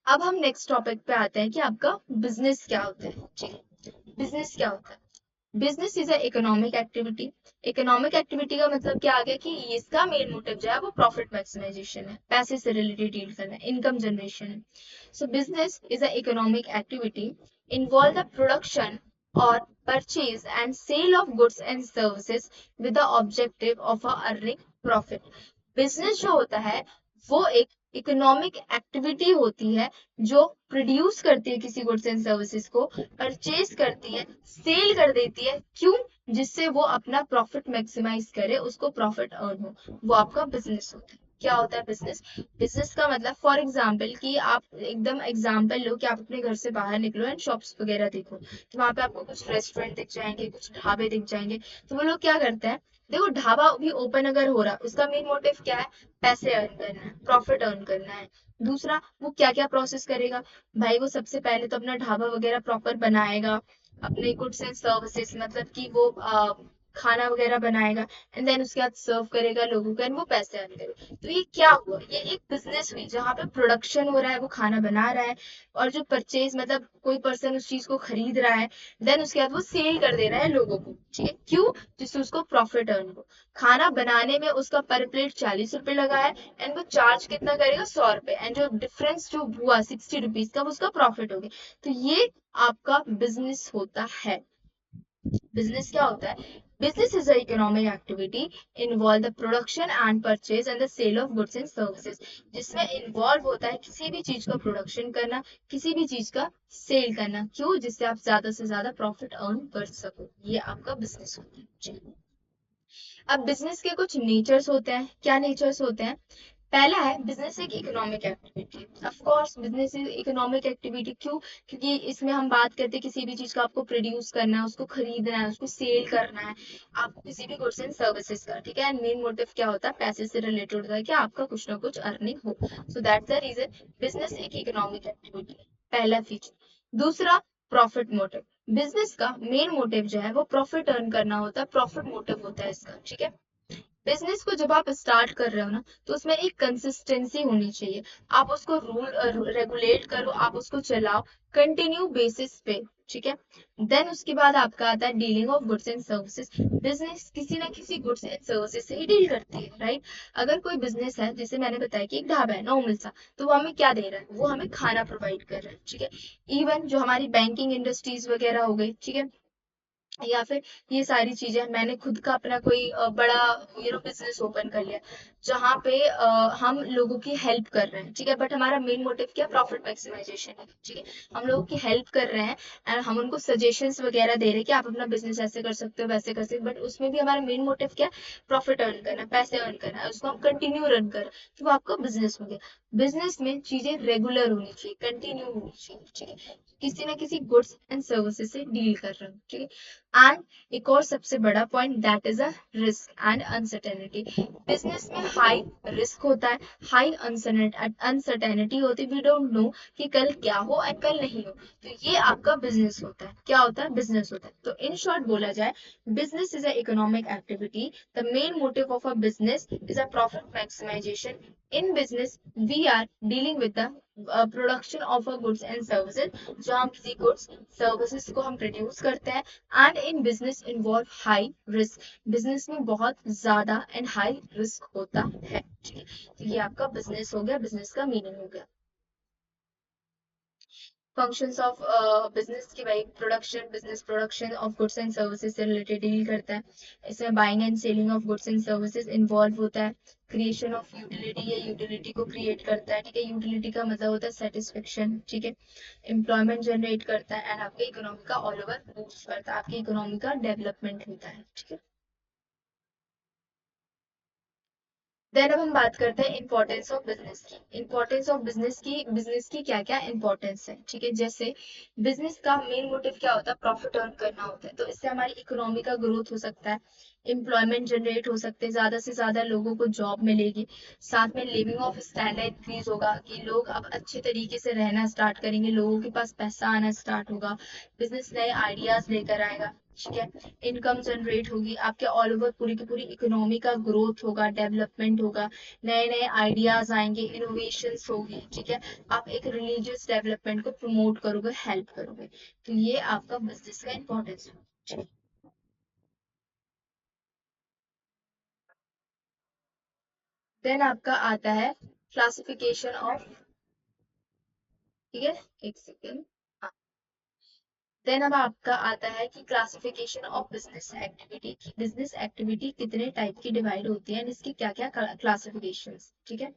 अब हम नेक्स्ट टॉपिक पे आते हैं कि आपका बिजनेस क्या होता है, ठीक है। बिजनेस क्या होता है, business is a economic activity. Economic activity का मतलब क्या आ गया कि इसका मेन मोटिव जो है वो प्रॉफिट मैक्सिमाइजेशन है, पैसे से रिलेटेड डील करना है, इनकम जनरेशन है। So business is a economic activity involve the production और purchase and sale of goods and services with the objective of earning profit. Business जो होता है वो एक इकोनॉमिक एक्टिविटी होती है जो प्रोड्यूस करती है किसी गुड्स एंड सर्विसेज को, परचेज करती है, सेल कर देती है, क्यों, जिससे वो अपना प्रॉफिट मैक्सिमाइज करे, उसको प्रॉफिट अर्न हो, वो आपका बिजनेस होता है। क्या होता है बिजनेस, बिजनेस का मतलब फॉर एग्जाम्पल कि आप एकदम एग्जाम्पल लो कि आप अपने घर से बाहर निकलो एंड शॉप्स वगैरह देखो, तो वहां पे आपको कुछ रेस्टोरेंट दिख जाएंगे, कुछ ढाबे दिख जाएंगे। तो वो लोग क्या करते हैं, देखो ढाबा भी ओपन अगर हो रहा है उसका मेन मोटिव क्या है, पैसे अर्न करना है, प्रॉफिट अर्न करना है। दूसरा वो क्या क्या प्रोसेस करेगा, भाई वो सबसे पहले तो अपना ढाबा वगैरह प्रॉपर बनाएगा, अपने गुड्स एंड सर्विसेज मतलब कि वो खाना वगैरह बनाएगा, एंड देन उसके बाद सर्व करेगा लोगों को एंड वो पैसे अर्न करेगा। तो ये क्या हुआ, ये एक बिजनेस हुई जहाँ पे प्रोडक्शन हो रहा है, वो खाना बना रहा है, और जो परचेज मतलब कोई पर्सन उस चीज को खरीद रहा है, देन उसके बाद वो सेल कर दे रहा है लोगों को, ठीक है, क्यों, जिससे उसको प्रॉफिट अर्न हो। खाना बनाने में उसका पर प्लेट 40 रुपए लगा है एंड वो चार्ज कितना करेगा, 100 रुपए, एंड जो डिफरेंस जो हुआ 60 रुपीज का वो उसका प्रॉफिट हो गया। तो ये आपका बिजनेस होता है। बिजनेस क्या होता है, business is a economic activity involve the production and purchase and the sale of goods and services, जिसमें इन्वॉल्व होता है किसी भी चीज का प्रोडक्शन करना, किसी भी चीज का सेल करना, क्यों, जिससे आप ज्यादा से ज्यादा प्रॉफिट अर्न कर सको, ये आपका बिजनेस होता है, जी। अब बिजनेस के कुछ नेचर्स होते हैं, क्या नेचर्स होते हैं, पहला है बिजनेस एक economic activity. Of course business is economic activity, क्यों, क्योंकि इसमें हम बात करते हैं किसी भी चीज का आपको प्रोड्यूस करना है, उसको खरीदना है, उसको सेल करना है, आपको किसी भी गुड्स एंड सर्विसेज का, ठीक है। एंड मेन मोटिव क्या होता है, पैसे से रिलेटेड होता है कि आपका कुछ ना कुछ अर्निंग हो। So that's the reason business एक इकोनॉमिक एक्टिविटी है, पहला फीचर। दूसरा, प्रॉफिट मोटिव। बिजनेस का मेन मोटिव जो है वो प्रॉफिट अर्न करना होता है, प्रॉफिट मोटिव होता है इसका, ठीक है। बिजनेस को जब आप स्टार्ट कर रहे हो ना तो उसमें एक कंसिस्टेंसी होनी चाहिए, आप उसको रूल रेगुलेट करो, आप उसको चलाओ कंटिन्यू बेसिस पे, ठीक है। देन उसके बाद आपका आता है dealing of goods and services. Business किसी ना किसी गुड्स एंड सर्विसेज से ही डील करती है, राइट। अगर कोई बिजनेस है, जैसे मैंने बताया कि एक ढाबा है नॉर्मल सा, तो वो हमें क्या दे रहा है, वो हमें खाना प्रोवाइड कर रहा है, ठीक है। इवन जो हमारी बैंकिंग इंडस्ट्रीज वगैरह हो गई, ठीक है, या फिर ये सारी चीजें, मैंने खुद का अपना कोई बड़ा बिजनेस ओपन कर लिया जहाँ पे हम लोगों की हेल्प कर रहे हैं, ठीक है, बट हमारा मेन मोटिव क्या, प्रॉफिट मैक्सिमाइजेशन है, ठीक है। हम लोगों की हेल्प कर रहे हैं एंड हम उनको सजेशंस वगैरह दे रहे हैं कि आप अपना बिजनेस ऐसे कर सकते हो, वैसे कर सकते हो, बट उसमें भी हमारा मेन मोटिव क्या है, प्रॉफिट अर्न करना, पैसे अर्न करना है, उसको हम कंटिन्यू रन कर, तो वो आपका बिजनेस हो गया। बिजनेस में चीजें रेगुलर होनी चाहिए, कंटिन्यू होनी चाहिए, ठीक है, किसी ना किसी गुड्स एंड सर्विसेज से डील कर रहे हो, ठीक है। एंड एक और सबसे बड़ा point, that is a risk and uncertainty. Business में हाई रिस्क होता है, हाई अनसर्टेनिटी होती है, वी डोंट नो कि कल क्या हो एंड कल नहीं हो। तो ये आपका बिजनेस होता है। क्या होता है? बिजनेस होता है। तो इन शॉर्ट बोला जाए, business is a economic activity. The main motive of a business is a profit maximization. In business we are dealing with the production of a goods and services, जो हम किसी गुड्स सर्विसेज को हम produce करते हैं। And in business involve high risk, business में बहुत ज्यादा एंड हाई रिस्क होता है। ठीक है, तो ये आपका बिजनेस हो गया, बिजनेस का मीनिंग हो गया। फंक्शंस ऑफ बिजनेस की भाई, production, business production of goods and services से रिलेटेड डील करता है। इसमें buying and selling of goods and services involve होता है। क्रिएशन ऑफ यूटिलिटी, या यूटिलिटी को क्रिएट करता है। ठीक है, यूटिलिटी का मतलब होता है सेटिस्फेक्शन। ठीक है, एम्प्लॉयमेंट जनरेट करता है एंड आपके इकोनॉमी का ऑल ओवर बूस्ट करता है, आपकी इकोनॉमी का डेवलपमेंट होता है। ठीक है, देन अब हम बात करते हैं इंपॉर्टेंस ऑफ बिजनेस की। इंपॉर्टेंस ऑफ बिजनेस की क्या क्या इंपॉर्टेंस है। ठीक है, जैसे बिजनेस का मेन मोटिव क्या होता है? प्रॉफिट अर्न करना होता है। तो इससे हमारी इकोनॉमी का ग्रोथ हो सकता है, एम्प्लॉयमेंट जनरेट हो सकते हैं, ज्यादा से ज्यादा लोगों को जॉब मिलेगी, साथ में लिविंग ऑफ स्टैंडर्ड इंक्रीज होगा कि लोग अब अच्छे तरीके से रहना स्टार्ट करेंगे, लोगों के पास पैसा आना स्टार्ट होगा, बिजनेस नए आइडियाज लेकर आएगा। ठीक है, इनकम जनरेट होगी, आपके ऑल ओवर पूरी की पूरी इकोनॉमी का ग्रोथ होगा, डेवलपमेंट होगा, नए नए आइडियाज आएंगे, इनोवेशंस होगी। ठीक है, आप एक रिलीजियस डेवलपमेंट को प्रमोट करोगे, हेल्प करोगे। तो ये आपका बिजनेस का इंपॉर्टेंस है। देन आपका आता है क्लासिफिकेशन ऑफ, ठीक है, एक सेकेंड। देन अब आपका आता है कि क्लासिफिकेशन ऑफ बिजनेस एक्टिविटी, की बिजनेस एक्टिविटी कितने टाइप की डिवाइड होती है, इसकी क्या क्या क्लासिफिकेशंस। ठीक है,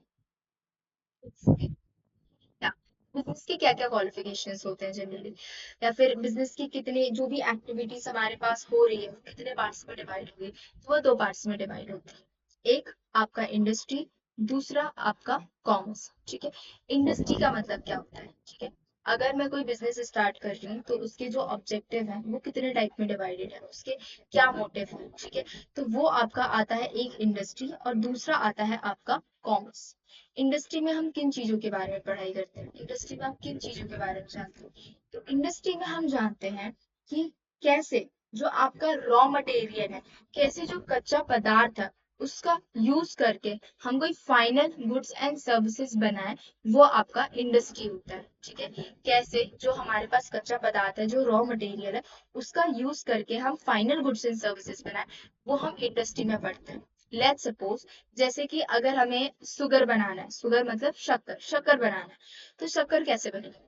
या बिजनेस के क्या क्या क्वालिफिकेशंस होते हैं जनरली, या फिर बिजनेस की कितने जो भी एक्टिविटीज हमारे पास हो रही है वो कितने पार्ट्स में डिवाइड होगी। तो वो दो पार्ट्स में डिवाइड होती है, एक आपका इंडस्ट्री, दूसरा आपका कॉमर्स। ठीक है, इंडस्ट्री का मतलब क्या होता है? ठीक है, अगर मैं कोई बिजनेस स्टार्ट कर रही हूँ तो उसके जो ऑब्जेक्टिव है वो कितने टाइप में डिवाइडेड है, उसके क्या मोटिव है। ठीक है, तो वो आपका आता है एक इंडस्ट्री, और दूसरा आता है आपका कॉमर्स। इंडस्ट्री में हम किन चीजों के बारे में पढ़ाई करते हैं? इंडस्ट्री में हम किन चीजों के बारे में जानते हैं? तो इंडस्ट्री में हम जानते हैं कि कैसे जो आपका रॉ मटेरियल है, कैसे जो कच्चा पदार्थ है उसका यूज करके हम कोई फाइनल गुड्स एंड सर्विसेज बनाए, वो आपका इंडस्ट्री होता है। ठीक है, कैसे जो हमारे पास कच्चा पदार्थ है, जो रॉ मटेरियल है, उसका यूज करके हम फाइनल गुड्स एंड सर्विसेज बनाए, वो हम इंडस्ट्री में पढ़ते हैं। लेट्स सपोज, जैसे कि अगर हमें सुगर बनाना है, सुगर मतलब शक्कर, शक्कर बनाना है, तो शक्कर कैसे बनेगी?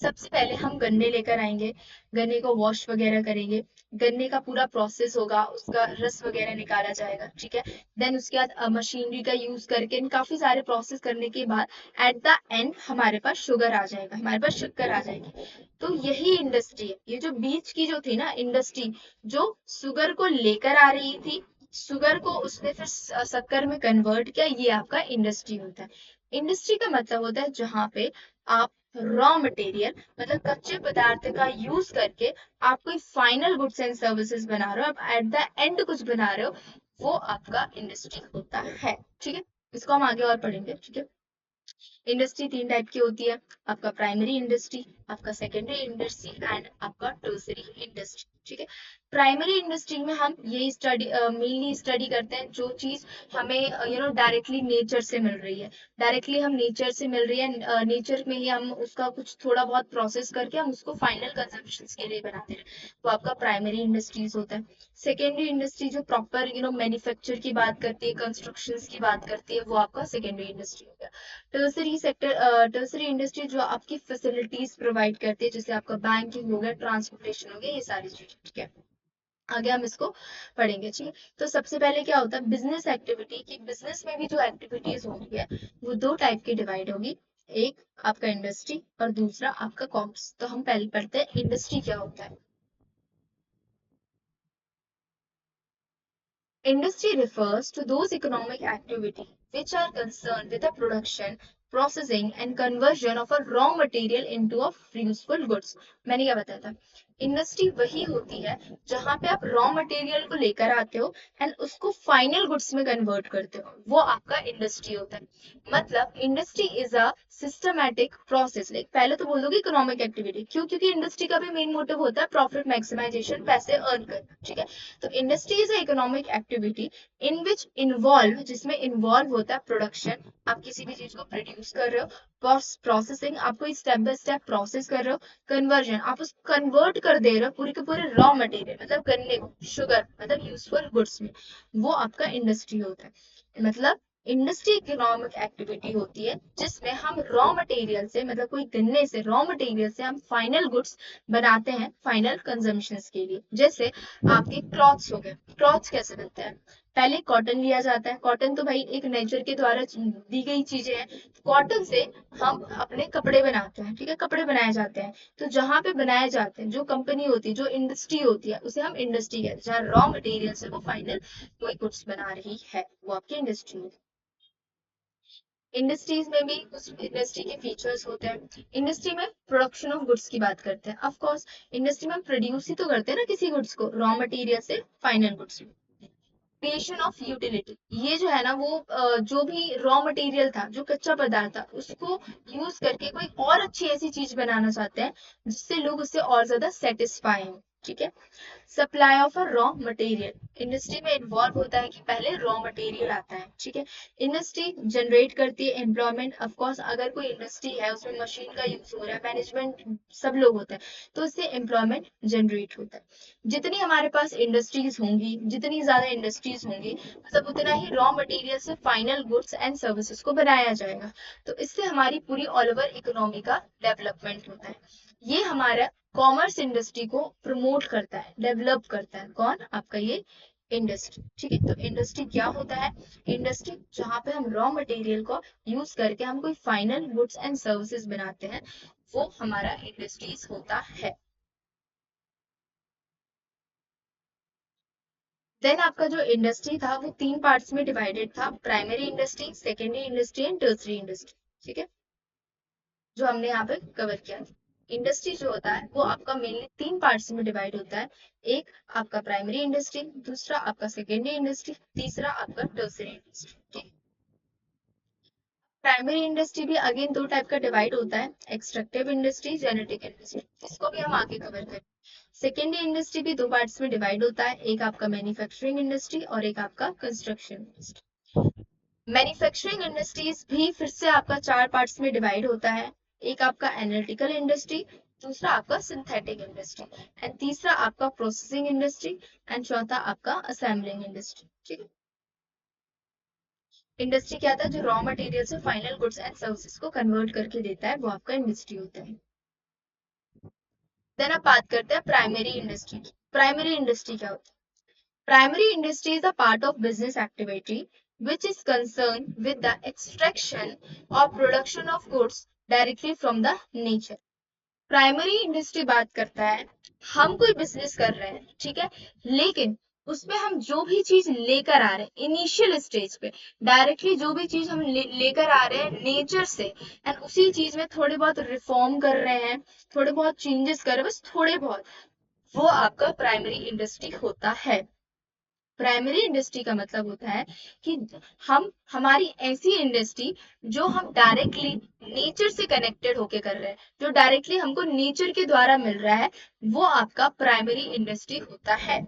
सबसे पहले हम गन्ने लेकर आएंगे, गन्ने को वॉश वगैरह करेंगे, गन्ने का पूरा प्रोसेस होगा, उसका रस वगैरह निकाला जाएगा। ठीक है, देन उसके बाद मशीनरी का यूज करके काफी सारे प्रोसेस करने के बाद एट द एंड हमारे पास शुगर आ जाएगा, हमारे पास शक्कर आ जाएगी। तो यही इंडस्ट्री है, ये जो बीच की जो थी ना इंडस्ट्री, जो शुगर को लेकर आ रही थी, शुगर को उसने फिर शक्कर में कन्वर्ट किया, ये आपका इंडस्ट्री होता है। इंडस्ट्री का मतलब होता है जहाँ पे आप रॉ मटेरियल मतलब कच्चे पदार्थ का यूज करके आप कोई फाइनल गुड्स एंड सर्विसेज बना रहे हो, आप एट द एंड कुछ बना रहे हो, वो आपका इंडस्ट्री होता है। ठीक है, इसको हम आगे और पढ़ेंगे। ठीक है, इंडस्ट्री तीन टाइप की होती है, आपका प्राइमरी इंडस्ट्री, आपका सेकेंडरी इंडस्ट्री एंड आपका टर्सरी इंडस्ट्री। ठीक है, प्राइमरी इंडस्ट्री में हम ये स्टडी मेनली स्टडी करते हैं जो चीज हमें डायरेक्टली नेचर से मिल रही है, डायरेक्टली हम नेचर से मिल रही है, नेचर में ही हम उसका कुछ थोड़ा बहुत प्रोसेस करके हम उसको फाइनल कंजम्पशन के लिए बनाते हैं, वो आपका प्राइमरी इंडस्ट्रीज होता है। सेकेंडरी इंडस्ट्री जो प्रॉपर मैन्युफैक्चर की बात करती है, कंस्ट्रक्शन की बात करती है, वो आपका सेकेंडरी इंडस्ट्री हो गया। टर्सरी सेक्टर, टर्सरी इंडस्ट्री जो आपकी फैसिलिटीज प्रोवाइड करती है, जैसे आपका बैंकिंग हो गया, ट्रांसपोर्टेशन हो गया, ये सारी चीजें। ठीक है, आगे हम इसको पढ़ेंगे। ठीक है, तो सबसे पहले क्या होता है बिजनेस एक्टिविटी, की बिजनेस में भी जो एक्टिविटीज होंगी है वो दो टाइप की डिवाइड होगी, एक आपका इंडस्ट्री और दूसरा आपका कॉमर्स। तो हम पहले पढ़ते हैं इंडस्ट्री क्या होता है। Industry refers to those economic activities which are concerned with the production, processing and conversion of a raw material into a useful goods. मैंने क्या बताया था? इंडस्ट्री वही होती है जहां पे आप रॉ मटेरियल को लेकर आते हो एंड उसको फाइनल गुड्स में कन्वर्ट करते हो, वो आपका इंडस्ट्री होता है। मतलब industry is a systematic process. Like पहले तो बोल दोगे इकोनॉमिक एक्टिविटी, क्यों? क्योंकि इंडस्ट्री का भी मेन मोटिव होता है प्रॉफिट मैक्सिमाइजेशन, पैसे अर्न करना, ठीक है। तो industry is a economic activity in which involve, जिसमें इन्वॉल्व होता है प्रोडक्शन, आप किसी भी चीज को प्रोड्यूस कर रहे हो, प्रोसेसिंग, आप कोई स्टेप बाय स्टेप प्रोसेस कर रहे हो, कन्वर्जन, आप उसको कन्वर्ट कर दे रहे हो पूरे के पूरे रॉ मटेरियल मतलब गन्ने को, शुगर मतलब यूजफुल गुड्स में, वो आपका इंडस्ट्री होता है। मतलब इंडस्ट्री इकोनॉमिक एक्टिविटी होती है जिसमें हम रॉ मटेरियल से, मतलब कोई गन्ने से रॉ मटेरियल से हम फाइनल गुड्स बनाते हैं फाइनल कंजम्पशन के लिए। जैसे आपके क्लॉथ्स हो गए, क्लॉथ्स कैसे बनते हैं? पहले कॉटन लिया जाता है, कॉटन तो भाई एक नेचर के द्वारा दी गई चीजें हैं। कॉटन से हम अपने कपड़े बनाते हैं, ठीक है, कपड़े बनाए जाते हैं। तो जहां पे बनाए जाते हैं, जो कंपनी होती है, जो इंडस्ट्री होती है, उसे हम इंडस्ट्री कहते हैं। जहाँ रॉ मटेरियल से वो फाइनल कोई गुड्स बना रही है, वो आपकी इंडस्ट्री है। इंडस्ट्रीज में भी कुछ इंडस्ट्री के फीचर्स होते हैं। इंडस्ट्री में प्रोडक्शन ऑफ गुड्स की बात करते हैं। ऑफ कोर्स इंडस्ट्री में हम प्रोड्यूस ही तो करते हैं ना किसी गुड्स को, रॉ मटेरियल से final goods. Creation of utility, ये जो है ना वो जो भी रॉ मटेरियल था, जो कच्चा पदार्थ था, उसको यूज करके कोई और अच्छी ऐसी चीज बनाना चाहते हैं जिससे लोग उससे और ज्यादा सेटिस्फाई हो, ठीक है। Supply of a raw material, industry में इन्वॉल्व होता है कि पहले रॉ मटेरियल आता है, ठीक है। इंडस्ट्री जनरेट करती है एम्प्लॉयमेंट। ऑफ कोर्स अगर कोई इंडस्ट्री है उसमें मशीन का यूज हो रहा है, मैनेजमेंट सब लोग होते हैं, तो इससे एम्प्लॉयमेंट जनरेट होता है। जितनी हमारे पास इंडस्ट्रीज होंगी, जितनी ज्यादा इंडस्ट्रीज होंगी, मतलब उतना ही रॉ मटेरियल से फाइनल गुड्स एंड सर्विसेज को बनाया जाएगा। तो इससे हमारी पूरी ऑल ओवर इकोनॉमी का डेवलपमेंट होता है। ये हमारा कॉमर्स इंडस्ट्री को प्रमोट करता है, डेवलप करता है। कौन? आपका ये इंडस्ट्री, ठीक है। तो इंडस्ट्री क्या होता है? इंडस्ट्री जहां पे हम रॉ मटेरियल को यूज करके हम कोई फाइनल गुड्स एंड सर्विसेज बनाते हैं, वो हमारा इंडस्ट्रीज होता है। देन आपका जो इंडस्ट्री था वो तीन पार्ट्स में डिवाइडेड था, primary industry, secondary industry and tertiary industry, ठीक है, जो हमने यहाँ पे कवर किया। इंडस्ट्री जो होता है वो आपका मेनली तीन पार्ट्स में डिवाइड होता है। एक आपका प्राइमरी इंडस्ट्री, दूसरा आपका सेकेंडरी इंडस्ट्री, तीसरा आपका टर्सरी इंडस्ट्री, ठीक। प्राइमरी इंडस्ट्री भी अगेन दो टाइप का डिवाइड होता है, एक्सट्रैक्टिव इंडस्ट्री, जेनेटिक इंडस्ट्री, इसको भी हम आगे कवर करें। सेकेंडरी इंडस्ट्री भी दो पार्ट्स में डिवाइड होता है, एक आपका मैन्युफैक्चरिंग इंडस्ट्री और एक आपका कंस्ट्रक्शन इंडस्ट्री। मैन्युफैक्चरिंग इंडस्ट्रीज भी फिर से आपका चार पार्ट्स में डिवाइड होता है, एक आपका एनालिटिकल इंडस्ट्री, दूसरा आपका सिंथेटिक इंडस्ट्री एंड तीसरा आपका प्रोसेसिंग इंडस्ट्री एंड चौथा आपका असेंबलिंग इंडस्ट्री, ठीक है। इंडस्ट्री क्या था? जो रॉ मटेरियल से फाइनल गुड्स एंड सर्विसेज को कन्वर्ट करके देता है, वो आपका इंडस्ट्री होता है। देन आप बात करते हैं प्राइमरी इंडस्ट्री की। प्राइमरी इंडस्ट्री क्या होती है? Primary industry is a part of business activity which is concerned with the extraction or production of goods directly from the nature. Primary industry बात करता है, हम कोई बिजनेस कर रहे हैं, ठीक है, लेकिन उसमें हम जो भी चीज लेकर आ रहे हैं इनिशियल स्टेज पे, डायरेक्टली जो भी चीज हम लेकर आ रहे हैं नेचर से, एंड उसी चीज में थोड़े बहुत रिफॉर्म कर रहे हैं, थोड़े बहुत चेंजेस कर रहे हैं, बस थोड़े बहुत, वो आपका प्राइमरी इंडस्ट्री होता है। प्राइमरी इंडस्ट्री का मतलब होता है कि हम हमारी ऐसी इंडस्ट्री जो हम डायरेक्टली नेचर से कनेक्टेड होके कर रहे हैं, जो डायरेक्टली हमको नेचर के द्वारा मिल रहा है, वो आपका प्राइमरी इंडस्ट्री होता है।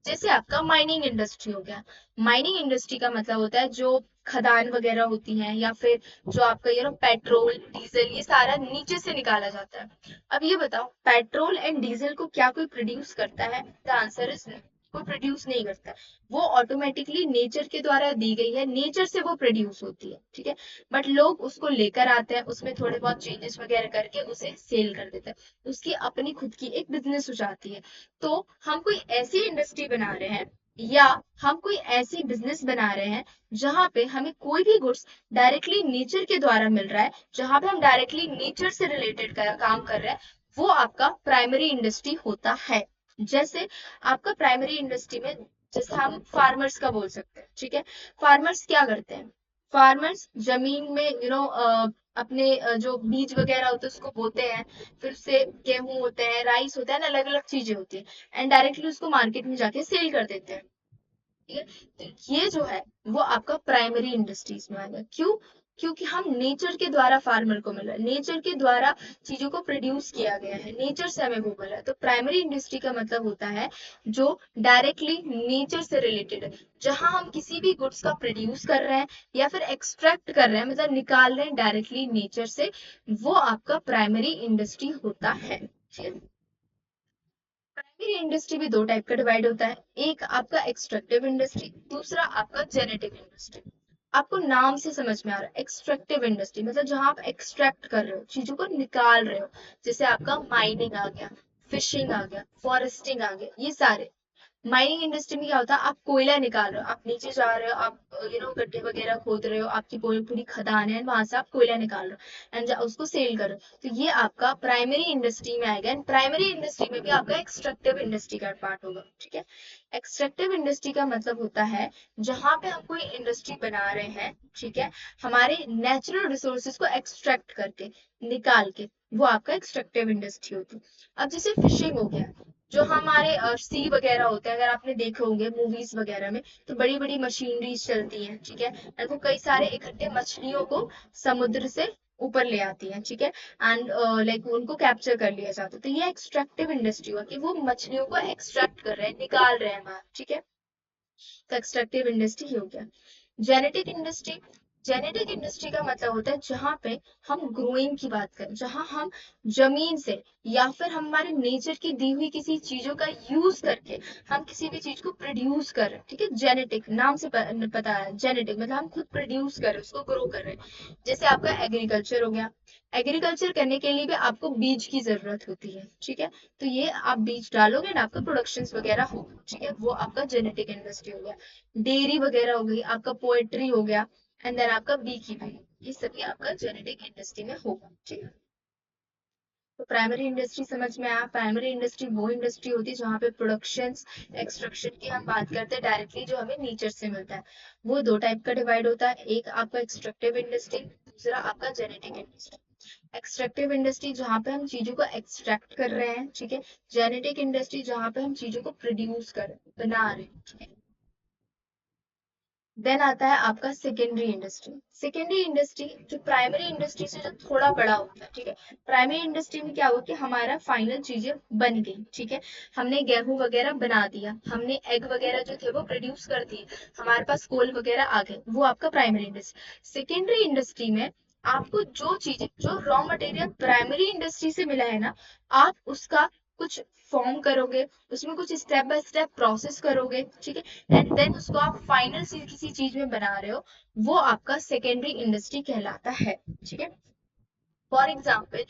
जैसे आपका माइनिंग इंडस्ट्री हो गया। माइनिंग इंडस्ट्री का मतलब होता है जो खदान वगैरह होती हैं, या फिर जो आपका पेट्रोल डीजल, ये सारा नीचे से निकाला जाता है। अब ये बताओ, पेट्रोल एंड डीजल को क्या कोई प्रोड्यूस करता है? द आंसर इज नो, कोई प्रोड्यूस नहीं करता। वो ऑटोमेटिकली नेचर के द्वारा दी गई है, नेचर से वो प्रोड्यूस होती है, ठीक है। बट लोग उसको लेकर आते हैं, उसमें थोड़े बहुत चेंजेस वगैरह करके उसे सेल कर देते हैं, उसकी अपनी खुद की एक बिजनेस हो जाती है। तो हम कोई ऐसी इंडस्ट्री बना रहे हैं, या हम कोई ऐसी बिजनेस बना रहे हैं जहां पे हमें कोई भी गुड्स डायरेक्टली नेचर के द्वारा मिल रहा है, जहां पे हम डायरेक्टली नेचर से रिलेटेड काम कर रहे हैं, वो आपका प्राइमरी इंडस्ट्री होता है। जैसे आपका प्राइमरी इंडस्ट्री में, जैसे हम फार्मर्स का बोल सकते हैं, ठीक है। फार्मर्स क्या करते हैं? फार्मर्स जमीन में अपने जो बीज वगैरह होते हैं उसको बोते हैं, फिर उससे गेहूं होते हैं, राइस होता है ना, अलग अलग चीजें होती है, एंड डायरेक्टली उसको मार्केट में जाके सेल कर देते हैं। ठीक है, तो ये जो है वो आपका प्राइमरी इंडस्ट्रीज में आएगा। क्यों? क्योंकि हम नेचर के द्वारा फार्मर को मिला, नेचर के द्वारा चीजों को प्रोड्यूस किया गया है, नेचर से हमें वो मिला है। तो प्राइमरी इंडस्ट्री का मतलब होता है जो डायरेक्टली नेचर से रिलेटेड है, जहां हम किसी भी गुड्स का प्रोड्यूस कर रहे हैं या फिर एक्सट्रैक्ट कर रहे हैं, मतलब निकाल रहे हैं डायरेक्टली नेचर से, वो आपका प्राइमरी इंडस्ट्री होता है। ठीक है, प्राइमरी इंडस्ट्री भी दो टाइप का डिवाइड होता है, एक आपका एक्सट्रैक्टिव इंडस्ट्री, दूसरा आपका जेनेटिक इंडस्ट्री। आपको नाम से समझ में आ रहा है, एक्सट्रैक्टिव इंडस्ट्री मतलब जहां आप एक्सट्रैक्ट कर रहे हो, चीजों को निकाल रहे हो, जैसे आपका माइनिंग आ गया, फिशिंग आ गया, फॉरेस्टिंग आ गया, ये सारे। माइनिंग इंडस्ट्री में क्या होता है, आप कोयला निकाल रहे हो, आप नीचे जा रहे हो, आप गड्ढे वगैरह खोद रहे हो, आपकी पूरी पूरी खदान है, वहां से आप कोयला निकाल रहे हो एंड उसको सेल कर रहे हो, तो ये आपका प्राइमरी इंडस्ट्री में आएगा। एंड प्राइमरी इंडस्ट्री में भी आपका एक्सट्रैक्टिव इंडस्ट्री का पार्ट होगा। ठीक है, एक्सट्रैक्टिव इंडस्ट्री का मतलब होता है जहां पे हम कोई इंडस्ट्री बना रहे हैं, ठीक है, हमारे नेचुरल रिसोर्सेज को एक्सट्रैक्ट करके, निकाल के, वो आपका एक्सट्रैक्टिव इंडस्ट्री होती है। अब जैसे फिशिंग हो गया, जो हमारे सी वगैरह होते हैं, अगर आपने देखे होंगे मूवीज वगैरह में, तो बड़ी बड़ी मशीनरीज चलती हैं, ठीक है, और वो कई सारे इकट्ठे मछलियों को समुद्र से ऊपर ले आती हैं, ठीक है, एंड लाइक उनको कैप्चर कर लिया जाता है। तो ये एक्सट्रैक्टिव इंडस्ट्री हुआ कि वो मछलियों को एक्सट्रैक्ट कर रहे हैं, निकाल रहे हैं बाहर। ठीक है, तो एक्सट्रैक्टिव इंडस्ट्री हो गया। जेनेटिक इंडस्ट्री, जेनेटिक इंडस्ट्री का मतलब होता है जहां पे हम ग्रोइंग की बात करें, जहां हम जमीन से या फिर हमारे नेचर की दी हुई किसी चीजों का यूज करके हम किसी भी चीज को प्रोड्यूस कर रहे हैं। ठीक है, जेनेटिक नाम से पता है, जेनेटिक मतलब हम खुद प्रोड्यूस कर रहे हैं, उसको ग्रो कर रहे हैं। जैसे आपका एग्रीकल्चर हो गया, एग्रीकल्चर करने के लिए भी आपको बीज की जरूरत होती है। ठीक है, तो ये आप बीज डालोगे ना, आपका प्रोडक्शन वगैरह होगा। ठीक है, वो आपका जेनेटिक इंडस्ट्री हो गया। डेयरी वगैरह हो गई, आपका पोएट्री हो गया, एंड देन आपका बी कीपिंग, ये सभी आपका जेनेटिक इंडस्ट्री में होगा। ठीक है, तो प्राइमरी इंडस्ट्री समझ में आया। प्राइमरी इंडस्ट्री वो इंडस्ट्री होती है जहाँ पे प्रोडक्शन एक्सट्रैक्शन की हम बात करते हैं डायरेक्टली, जो हमें नेचर से मिलता है। वो दो टाइप का डिवाइड होता है, एक आपका एक्सट्रैक्टिव इंडस्ट्री, दूसरा आपका जेनेटिक इंडस्ट्री। एक्सट्रैक्टिव इंडस्ट्री जहाँ पे हम चीजों को एक्सट्रैक्ट कर रहे हैं, ठीक है। जेनेटिक इंडस्ट्री जहाँ पे हम चीजों को प्रोड्यूस कर रहे हैं, बना रहे हैं, ठीक है। देन आता है आपका सेकेंडरी इंडस्ट्री। सेकेंडरी इंडस्ट्री जो प्राइमरी इंडस्ट्री से जो थोड़ा बड़ा होता है। ठीक है, प्राइमरी इंडस्ट्री में क्या हुआ कि हमारा फाइनल चीजें बन गई। ठीक है, हमने गेहूं वगैरह बना दिया, हमने एग वगैरह जो थे वो प्रोड्यूस कर दिए, हमारे पास कोल वगैरह आ गए, वो आपका प्राइमरी इंडस्ट्री। सेकेंडरी इंडस्ट्री में आपको जो चीजें, जो रॉ मटेरियल प्राइमरी इंडस्ट्री से मिला है ना, आप उसका कुछ फॉर्म करोगे, उसमें कुछ स्टेप बाय स्टेप प्रोसेस करोगे, ठीक है, एंड देन उसको आप फाइनल किसी चीज में बना रहे हो, वो आपका सेकेंडरी इंडस्ट्री कहलाता है। ठीक है, फॉर एग्जाम्पल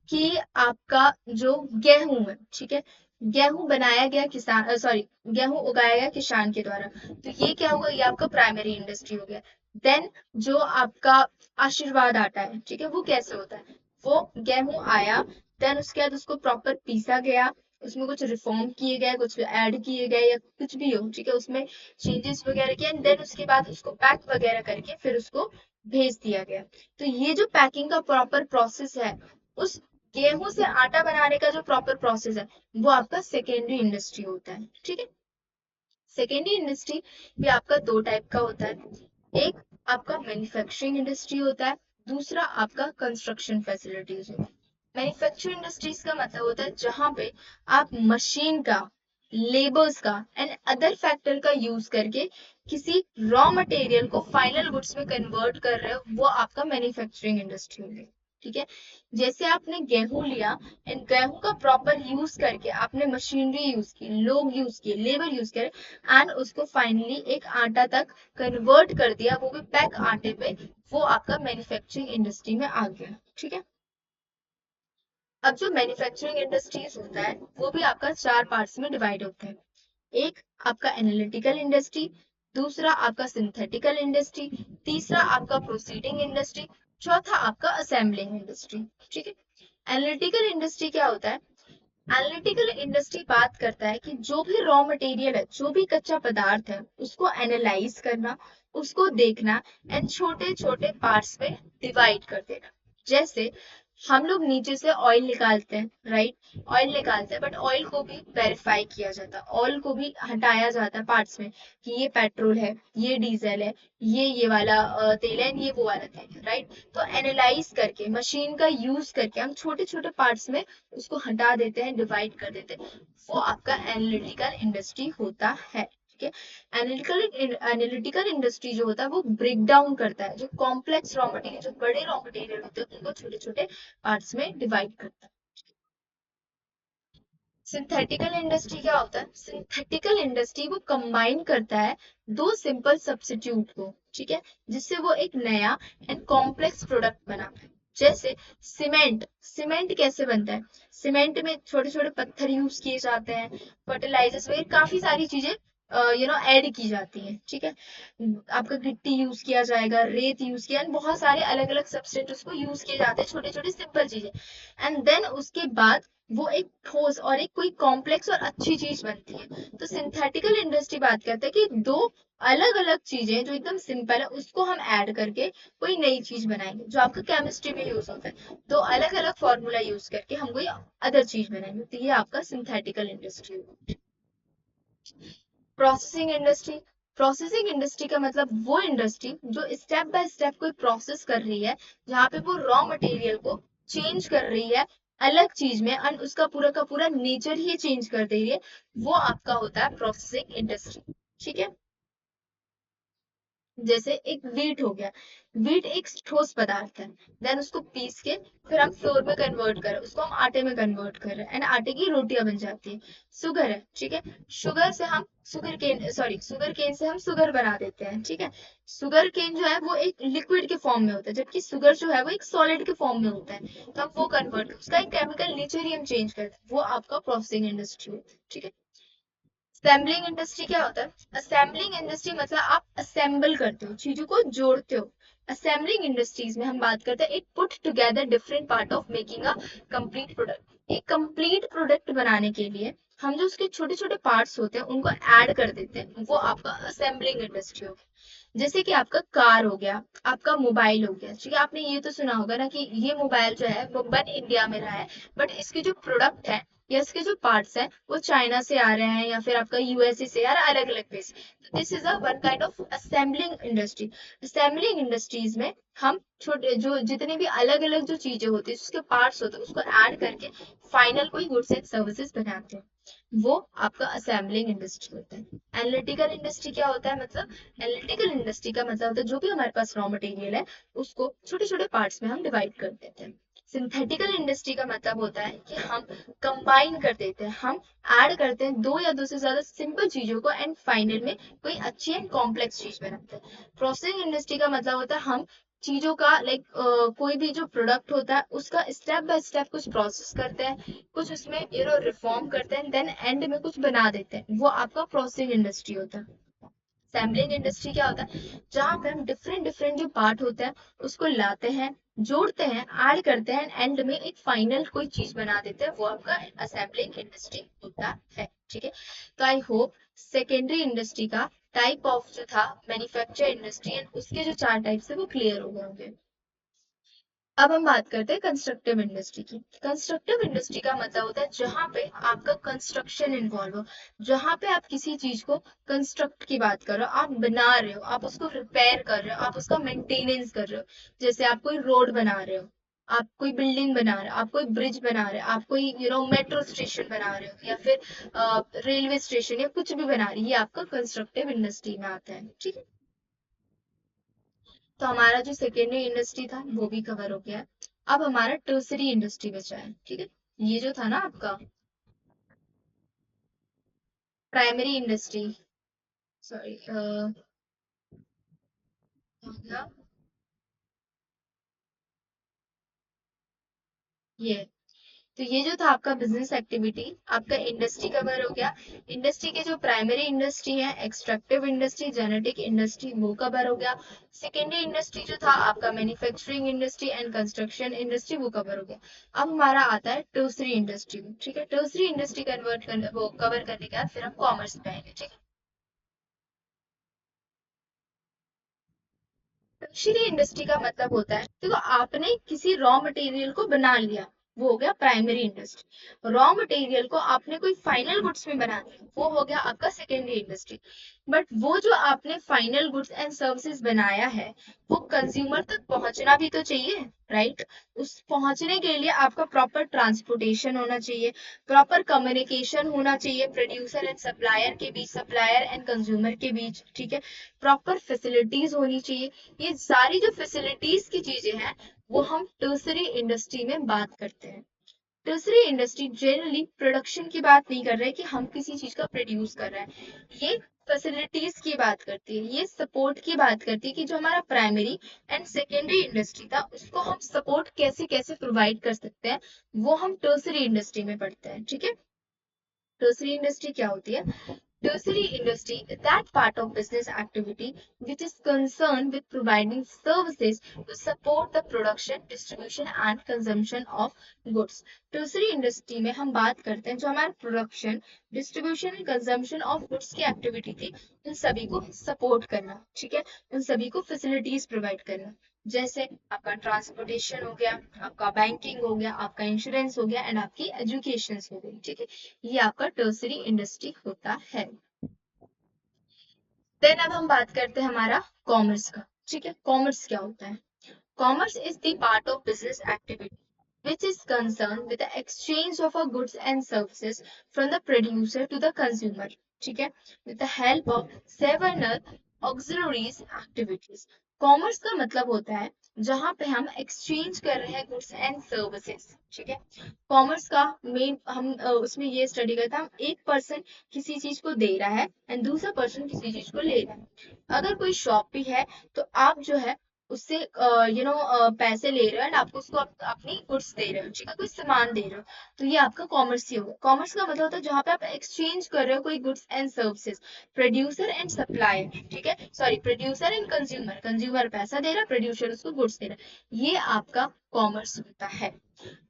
कि आपका जो गेहूं है, ठीक है, गेहूं बनाया गया किसान, सॉरी, गेहूं उगाया गया किसान के द्वारा, तो ये क्या हुआ, ये आपका प्राइमरी इंडस्ट्री हो गया। देन जो आपका आशीर्वाद आटा है, ठीक है, वो कैसे होता है, वो गेहूं आया, देन उसके बाद उसको प्रॉपर पीसा गया, उसमें कुछ रिफॉर्म किए गए, कुछ ऐड किए गए या कुछ भी हो, ठीक है, उसमें चेंजेस वगैरह किए, एंड देन उसके बाद उसको पैक वगैरह करके फिर उसको भेज दिया गया। तो ये जो पैकिंग का प्रॉपर प्रोसेस है, उस गेहूं से आटा बनाने का जो प्रॉपर प्रोसेस है, वो आपका सेकेंडरी इंडस्ट्री होता है। ठीक है, सेकेंडरी इंडस्ट्री भी आपका दो टाइप का होता है, एक आपका मैन्युफैक्चरिंग इंडस्ट्री होता है, दूसरा आपका कंस्ट्रक्शन फैसिलिटीज होता है। मैन्युफैक्चरिंग इंडस्ट्रीज का मतलब होता है जहां पे आप मशीन का, लेबर्स का एंड अदर फैक्टर का यूज करके किसी रॉ मटेरियल को फाइनल गुड्स में कन्वर्ट कर रहे हो, वो आपका मैन्युफैक्चरिंग इंडस्ट्री होगी। ठीक है, जैसे आपने गेहूं लिया एंड गेहूं का प्रॉपर यूज करके आपने मशीनरी यूज की, लोग यूज किए, लेबर यूज करे, एंड उसको फाइनली एक आटा तक कन्वर्ट कर दिया, वो भी पैक आटे पे, वो आपका मैन्युफैक्चरिंग इंडस्ट्री में आ गया। ठीक है, अब जो मैन्युफैक्चरिंग इंडस्ट्रीज होता है वो भी आपका चार पार्ट्स में डिवाइड होता है, एक आपका एनालिटिकल इंडस्ट्री, दूसरा आपका सिंथेटिकल इंडस्ट्री, तीसरा आपका प्रोसीडिंग इंडस्ट्री, चौथा आपका असेंबलिंग इंडस्ट्री। ठीक है, एनालिटिकल इंडस्ट्री क्या होता है, एनालिटिकल इंडस्ट्री बात करता है कि जो भी रॉ मटेरियल है, जो भी कच्चा पदार्थ है, उसको एनालाइज करना, उसको देखना एंड छोटे छोटे पार्ट्स में डिवाइड कर देना। जैसे हम लोग नीचे से ऑयल निकालते हैं, राइट, ऑयल निकालते हैं, बट ऑयल को भी वेरीफाई किया जाता है, ऑयल को भी हटाया जाता है पार्ट्स में कि ये पेट्रोल है, ये डीजल है, ये वाला तेल है, ये वो वाला तेल है, राइट। तो एनालाइज करके, मशीन का यूज करके हम छोटे छोटे पार्ट्स में उसको हटा देते हैं, डिवाइड कर देते हैं, वो आपका एनालिटिकल इंडस्ट्री होता है, ठीक है। एनालिटिकल इंडस्ट्री जो होता है वो ब्रेक डाउन करता है, जो कॉम्प्लेक्स रॉ मटेरियल, जो बड़े रॉ मटेरियल होते हैं उनको छोटे छोटे पार्ट्स में डिवाइड करता है। सिंथेटिकल इंडस्ट्री क्या होता है? सिंथेटिकल इंडस्ट्री वो कंबाइन करता है दो सिंपल सब्स्टिट्यूट को, ठीक है, जिससे वो एक नया एंड कॉम्प्लेक्स प्रोडक्ट बनाता है। जैसे सीमेंट, सीमेंट कैसे बनता है? सीमेंट में छोटे छोटे पत्थर यूज किए जाते हैं, फर्टिलाइजर्स वगैरह काफी सारी चीजें ऐड की जाती हैं, ठीक है। आपका गिट्टी यूज किया जाएगा, रेत यूज किया, बहुत सारे अलग अलग सब्सटेंस उसको यूज किए जाते हैं, छोटे छोटे सिंपल चीजें, एंड देन उसके बाद वो एक ठोस और एक कोई कॉम्प्लेक्स और अच्छी चीज बनती है। तो सिंथेटिकल इंडस्ट्री बात करते हैं कि दो अलग अलग चीजें जो एकदम सिंपल है उसको हम ऐड करके कोई नई चीज बनाएंगे, जो आपका केमिस्ट्री में यूज होता है, दो अलग अलग फॉर्मूला यूज करके हम कोई अदर चीज बनाएंगे, तो ये आपका सिंथेटिकल इंडस्ट्री होगा। प्रोसेसिंग इंडस्ट्री, प्रोसेसिंग इंडस्ट्री का मतलब वो इंडस्ट्री जो स्टेप बाय स्टेप कोई प्रोसेस कर रही है, जहाँ पे वो रॉ मटेरियल को चेंज कर रही है अलग चीज में, और उसका पूरा का पूरा नेचर ही चेंज कर दे रही है, वो आपका होता है प्रोसेसिंग इंडस्ट्री, ठीक है। जैसे एक वीट हो गया, वीट एक ठोस पदार्थ है, देन उसको पीस के फिर हम फ्लोर में कन्वर्ट कर रहे हैं, उसको हम आटे में कन्वर्ट कर रहे हैं, एंड आटे की रोटियां बन जाती है। शुगर है, ठीक है, शुगर से हम sugar cane, sorry, sugar cane से हम शुगर बना देते हैं, ठीक है। शुगर केन जो है वो एक लिक्विड के फॉर्म में होता है, जबकि शुगर जो है वो एक सॉलिड के फॉर्म में होता है, तो हम वो कन्वर्ट, उसका एक केमिकल नेचर ही हम चेंज करते हैं, वो आपका प्रोसेसिंग इंडस्ट्री होता है, ठीक है। असेंबलिंग इंडस्ट्री क्या होता है? असेंबलिंग इंडस्ट्री मतलब आप असेंबल करते हो, चीजों को जोड़ते हो। असेंबलिंग इंडस्ट्रीज में हम बात करते हैं, it put together different part of making a complete product. एक कंप्लीट प्रोडक्ट बनाने के लिए हम जो उसके छोटे छोटे पार्ट्स होते हैं उनको ऐड कर देते हैं, वो आपका असेंबलिंग इंडस्ट्री होगा। जैसे कि आपका कार हो गया, आपका मोबाइल हो गया, ठीक है, आपने ये तो सुना होगा ना कि ये मोबाइल जो है वो बन इंडिया में रहा है, बट इसके जो प्रोडक्ट है या इसके जो पार्ट्स हैं वो चाइना से आ रहे हैं, या फिर आपका यूएसए से, यार अलग अलग प्लेस। तो this is a one kind of assembling industry. Assembling industries में हम छोटे जो जितने भी अलग अलग जो चीजें होती है, उसके पार्ट्स होते हैं, उसको ऐड करके फाइनल कोई गुड्स एंड सर्विसेज बनाते हैं, वो आपका असेंबलिंग इंडस्ट्री होता है। एनालिटिकल इंडस्ट्री क्या होता है? मतलब एनालिटिकल इंडस्ट्री का मतलब होता है जो भी हमारे पास रॉ मटेरियल है उसको छोटे छोटे पार्ट्स में हम डिवाइड कर देते हैं। सिंथेटिकल इंडस्ट्री का मतलब होता है कि हम कंबाइन कर देते हैं, हम ऐड करते हैं दो या दो से ज्यादा सिंपल चीजों को, एंड फाइनल में कोई अच्छी एंड कॉम्प्लेक्स चीज बनाते हैं। प्रोसेसिंग इंडस्ट्री का मतलब होता है हम चीजों का लाइक कोई भी जो प्रोडक्ट होता है उसका स्टेप बाय स्टेप कुछ प्रोसेस करते हैं, कुछ उसमें रिफॉर्म करते हैं, देन एंड में कुछ बना देते हैं, वो आपका प्रोसेसिंग इंडस्ट्री होता है। सैम्पलिंग इंडस्ट्री क्या होता है? जहां पे हम डिफरेंट डिफरेंट जो पार्ट होते हैं उसको लाते हैं, जोड़ते हैं, ऐड करते हैं, एंड में एक फाइनल कोई चीज बना देते हैं, वो आपका असेंबलिंग इंडस्ट्री होता है, ठीक है। तो आई होप सेकेंडरी इंडस्ट्री का टाइप ऑफ जो था मैन्युफैक्चर इंडस्ट्री एंड उसके जो चार टाइप्स है वो क्लियर हो गए होंगे। अब हम बात करते हैं कंस्ट्रक्टिव इंडस्ट्री की। कंस्ट्रक्टिव इंडस्ट्री का मतलब होता है जहां पे आपका कंस्ट्रक्शन इन्वॉल्व हो, जहां पे आप किसी चीज को कंस्ट्रक्ट की बात कर रहे हो, आप बना रहे हो, आप उसको रिपेयर कर रहे हो, आप उसका मेंटेनेंस कर रहे हो। जैसे आप कोई रोड बना रहे हो, आप कोई बिल्डिंग बना रहे हो, आप कोई ब्रिज बना रहे हो, आप कोई मेट्रो स्टेशन बना रहे हो, या फिर रेलवे स्टेशन या कुछ भी बना रही है, ये आपका कंस्ट्रक्टिव इंडस्ट्री में आता है, ठीक है। तो हमारा जो सेकेंडरी इंडस्ट्री था वो भी कवर हो गया है। अब हमारा टर्सरी इंडस्ट्री बचा है, ठीक है। ये जो था ना आपका प्राइमरी इंडस्ट्री, सॉरी, ये, तो ये जो था आपका बिजनेस एक्टिविटी, आपका इंडस्ट्री कवर हो गया। इंडस्ट्री के जो प्राइमरी इंडस्ट्री है, एक्सट्रैक्टिव इंडस्ट्री, जेनेटिक इंडस्ट्री, वो कवर हो गया। सेकेंडरी इंडस्ट्री जो था आपका manufacturing industry and construction industry, वो कवर हो गया। अब हमारा आता है टर्सरी इंडस्ट्री, ठीक है। टर्सरी इंडस्ट्री कन्वर्ट करने वो कवर करने के बाद फिर हम कॉमर्स में आएंगे, ठीक है। टर्शियरी इंडस्ट्री का मतलब होता है, देखो आपने किसी रॉ मटेरियल को बना लिया, वो हो गया प्राइमरी इंडस्ट्री। रॉ मटेरियल को आपने कोई फाइनल गुड्स में बना दिया, वो हो गया आपका सेकेंडरी इंडस्ट्री। बट वो जो आपने फाइनल गुड्स एंड सर्विसेज बनाया है, वो कंज्यूमर तक पहुंचना भी तो चाहिए, राइट? उस पहुंचने के लिए आपका प्रॉपर ट्रांसपोर्टेशन होना चाहिए, प्रॉपर कम्युनिकेशन होना चाहिए प्रोड्यूसर एंड सप्लायर के बीच, सप्लायर एंड कंज्यूमर के बीच, ठीक है? प्रॉपर फैसिलिटीज होनी चाहिए। ये सारी जो फैसिलिटीज की चीजें हैं, वो हम टर्सरी इंडस्ट्री में बात करते हैं। टर्सरी इंडस्ट्री जनरली प्रोडक्शन की बात नहीं कर रहे कि हम किसी चीज का प्रोड्यूस कर रहे हैं, ये फैसिलिटीज की बात करती है, ये सपोर्ट की बात करती है कि जो हमारा प्राइमरी एंड सेकेंडरी इंडस्ट्री था, उसको हम सपोर्ट कैसे कैसे प्रोवाइड कर सकते हैं, वो हम टर्सरी इंडस्ट्री में पढ़ते हैं, ठीक है? टर्सरी इंडस्ट्री क्या होती है? Tertiary industry is that part of business activity which is concerned with providing services to support the production, distribution and consumption of goods. Tertiary industry में हम बात करते हैं जो हमारे production, distribution and consumption of goods की activity थी, उन सभी को सपोर्ट करना, ठीक है? उन सभी को फैसिलिटीज प्रोवाइड करना, जैसे आपका ट्रांसपोर्टेशन हो गया, आपका बैंकिंग हो गया, आपका इंश्योरेंस हो गया एंड आपकी एजुकेशन हो गई, ठीक है? ये आपका टर्सरी इंडस्ट्री होता है। देन अब हम बात करते हैं हमारा कॉमर्स का, ठीक है? कॉमर्स क्या होता है? Commerce is the part of business activity which is concerned with the exchange of our goods and services from the producer to the consumer, ठीक है? with the help of several auxiliaries activities. Commerce का मतलब होता है जहां पे हम exchange कर रहे हैं गुड्स एंड सर्विसेज, ठीक है? कॉमर्स का मेन हम उसमें ये स्टडी करते हैं, हम एक पर्सन किसी चीज को दे रहा है एंड दूसरा पर्सन किसी चीज को ले रहा है। अगर कोई शॉप भी है तो आप जो है उससे पैसे ले रहे हो एंड आपको उसको अपनी गुड्स दे रहे हो, ठीक है? कोई सामान दे रहे हो, तो ये आपका कॉमर्स ही होगा। कॉमर्स का मतलब होता है जहां पे आप एक्सचेंज कर रहे हो कोई goods and services, producer and supplier, ठीक है? Sorry, producer and consumer, consumer पैसा दे रहा है, प्रोड्यूसर उसको गुड्स दे रहा है, ये आपका कॉमर्स होता है।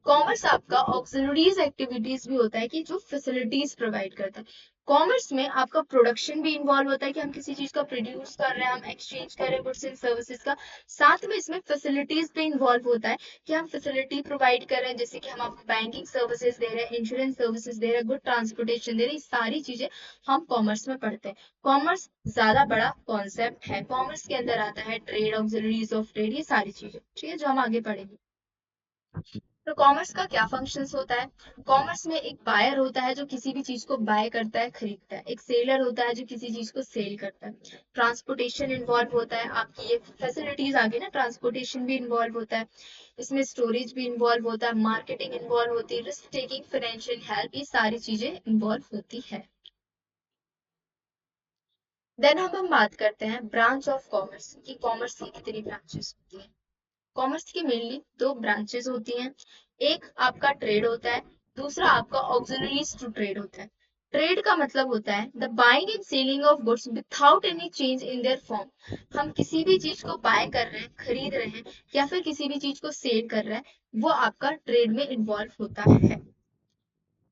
कॉमर्स आपका ऑक्सिलरीज एक्टिविटीज भी होता है कि जो फैसिलिटीज प्रोवाइड करता है। कॉमर्स में आपका प्रोडक्शन भी इन्वॉल्व होता है कि हम किसी चीज का प्रोड्यूस कर रहे हैं, हम एक्सचेंज कर रहे हैं गुड्स एंड सर्विसेज का। साथ में इसमें फैसिलिटीज भी इन्वॉल्व होता है कि हम फैसिलिटी प्रोवाइड कर रहे हैं, जैसे कि हम आपको बैंकिंग सर्विसेज दे रहे हैं, इंश्योरेंस सर्विसेज दे रहे हैं, गुड ट्रांसपोर्टेशन दे रहे हैं, सारी चीजें हम कॉमर्स में पढ़ते हैं। कॉमर्स ज्यादा बड़ा कॉन्सेप्ट है, कॉमर्स के अंदर आता है ट्रेड, ऑक्सिलरीज ऑफ ट्रेड, ये सारी चीजें, ठीक है, जो हम आगे पढ़ेंगे। तो कॉमर्स का क्या फंक्शंस होता है? कॉमर्स में एक बायर होता है जो किसी भी चीज को बाय करता है, खरीदता है। एक सेलर होता है जो किसी चीज को सेल करता है। ट्रांसपोर्टेशन इन्वॉल्व होता है, आपकी ये फैसिलिटीज आ गई ना, ट्रांसपोर्टेशन भी इन्वॉल्व होता है, इसमें स्टोरेज भी इन्वॉल्व होता है, मार्केटिंग इन्वॉल्व होती है, रिस्क टेकिंग, फाइनेंशियल हेल्प, ये सारी चीजें इन्वॉल्व होती है। देन हम बात करते हैं ब्रांच ऑफ कॉमर्स की, कॉमर्स की कितनी ब्रांचेस होती है? कॉमर्स की मेनली दो ब्रांचेस होती हैं। एक आपका ट्रेड होता है, दूसरा आपका ऑक्सिलरीज टू ट्रेड होता है। ट्रेड का मतलब होता है the buying and selling of goods without any change in their form. हम किसी भी चीज को बाय कर रहे हैं, खरीद रहे हैं, या फिर किसी भी चीज को सेल कर रहे हैं, वो आपका ट्रेड में इन्वॉल्व होता है।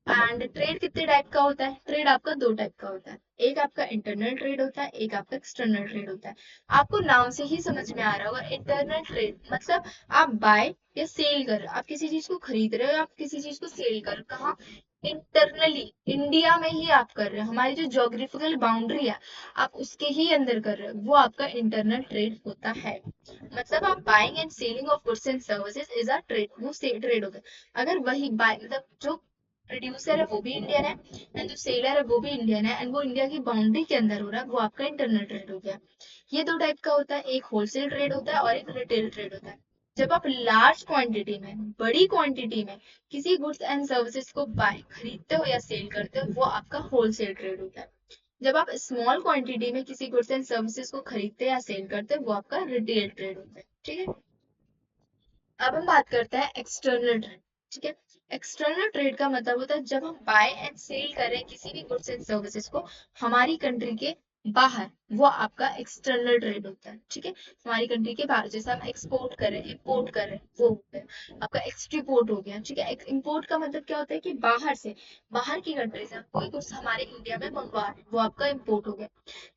एंड ट्रेड कितने टाइप का होता है? ट्रेड आपका दो टाइप का होता है, एक आपका इंटरनल ट्रेड होता है, एक आपका एक्सटर्नल ट्रेड होता है। आपको नाम से ही समझ में आ रहा होगा, इंटरनल ट्रेड मतलब आप बाय या सेल कर रहे हो, आप किसी चीज को खरीद रहे हो, आप किसी चीज को सेल कर रहे हो, कहाँ? इंटरनली, इंडिया में ही आप कर रहे हो, हमारी जो ज्योग्राफिकल बाउंड्री है आप उसके ही अंदर कर रहे हो, वो आपका इंटरनल ट्रेड होता है। मतलब आप buying and selling of goods and services is a trade, वो ट्रेड होता है। अगर वही बाय मतलब जो प्रोड्यूसर है वो भी इंडियन है एंड जो सेलर है वो भी इंडियन है एंड वो इंडिया की बाउंड्री के अंदर हो रहा है, वो आपका इंटरनल ट्रेड हो गया। ये दो टाइप का होता है, एक होलसेल ट्रेड होता है और एक रिटेल ट्रेड होता है। जब आप लार्ज क्वांटिटी में, बड़ी क्वांटिटी में किसी गुड्स एंड सर्विसेज को बाय खरीदते हो या सेल करते हो, वो आपका होलसेल ट्रेड होता है। जब आप स्मॉल क्वांटिटी में किसी गुड्स एंड सर्विसेज को खरीदते या सेल करते हो, वो आपका रिटेल ट्रेड होता है, ठीक है? अब हम बात करते हैं एक्सटर्नल ट्रेड, ठीक है? एक्सटर्नल ट्रेड का मतलब होता है जब हम बाय एंड सेल कर रहे हैं किसी भी गुड्स एंड सर्विसेज को हमारी कंट्री के बाहर, वो आपका एक्सटर्नल ट्रेड होता है। ठीक है, हमारी कंट्री के बाहर, जैसे हम एक्सपोर्ट कर रहे हैं, इम्पोर्ट कर रहे हैं, वो हो गया आपका एक्सट्रीपोर्ट हो गया। ठीक है, इम्पोर्ट का मतलब क्या होता है कि बाहर से, बाहर की कंट्री से हम कोई गुड्स हमारे इंडिया में मंगवा रहे हैं, वो आपका इम्पोर्ट हो गया।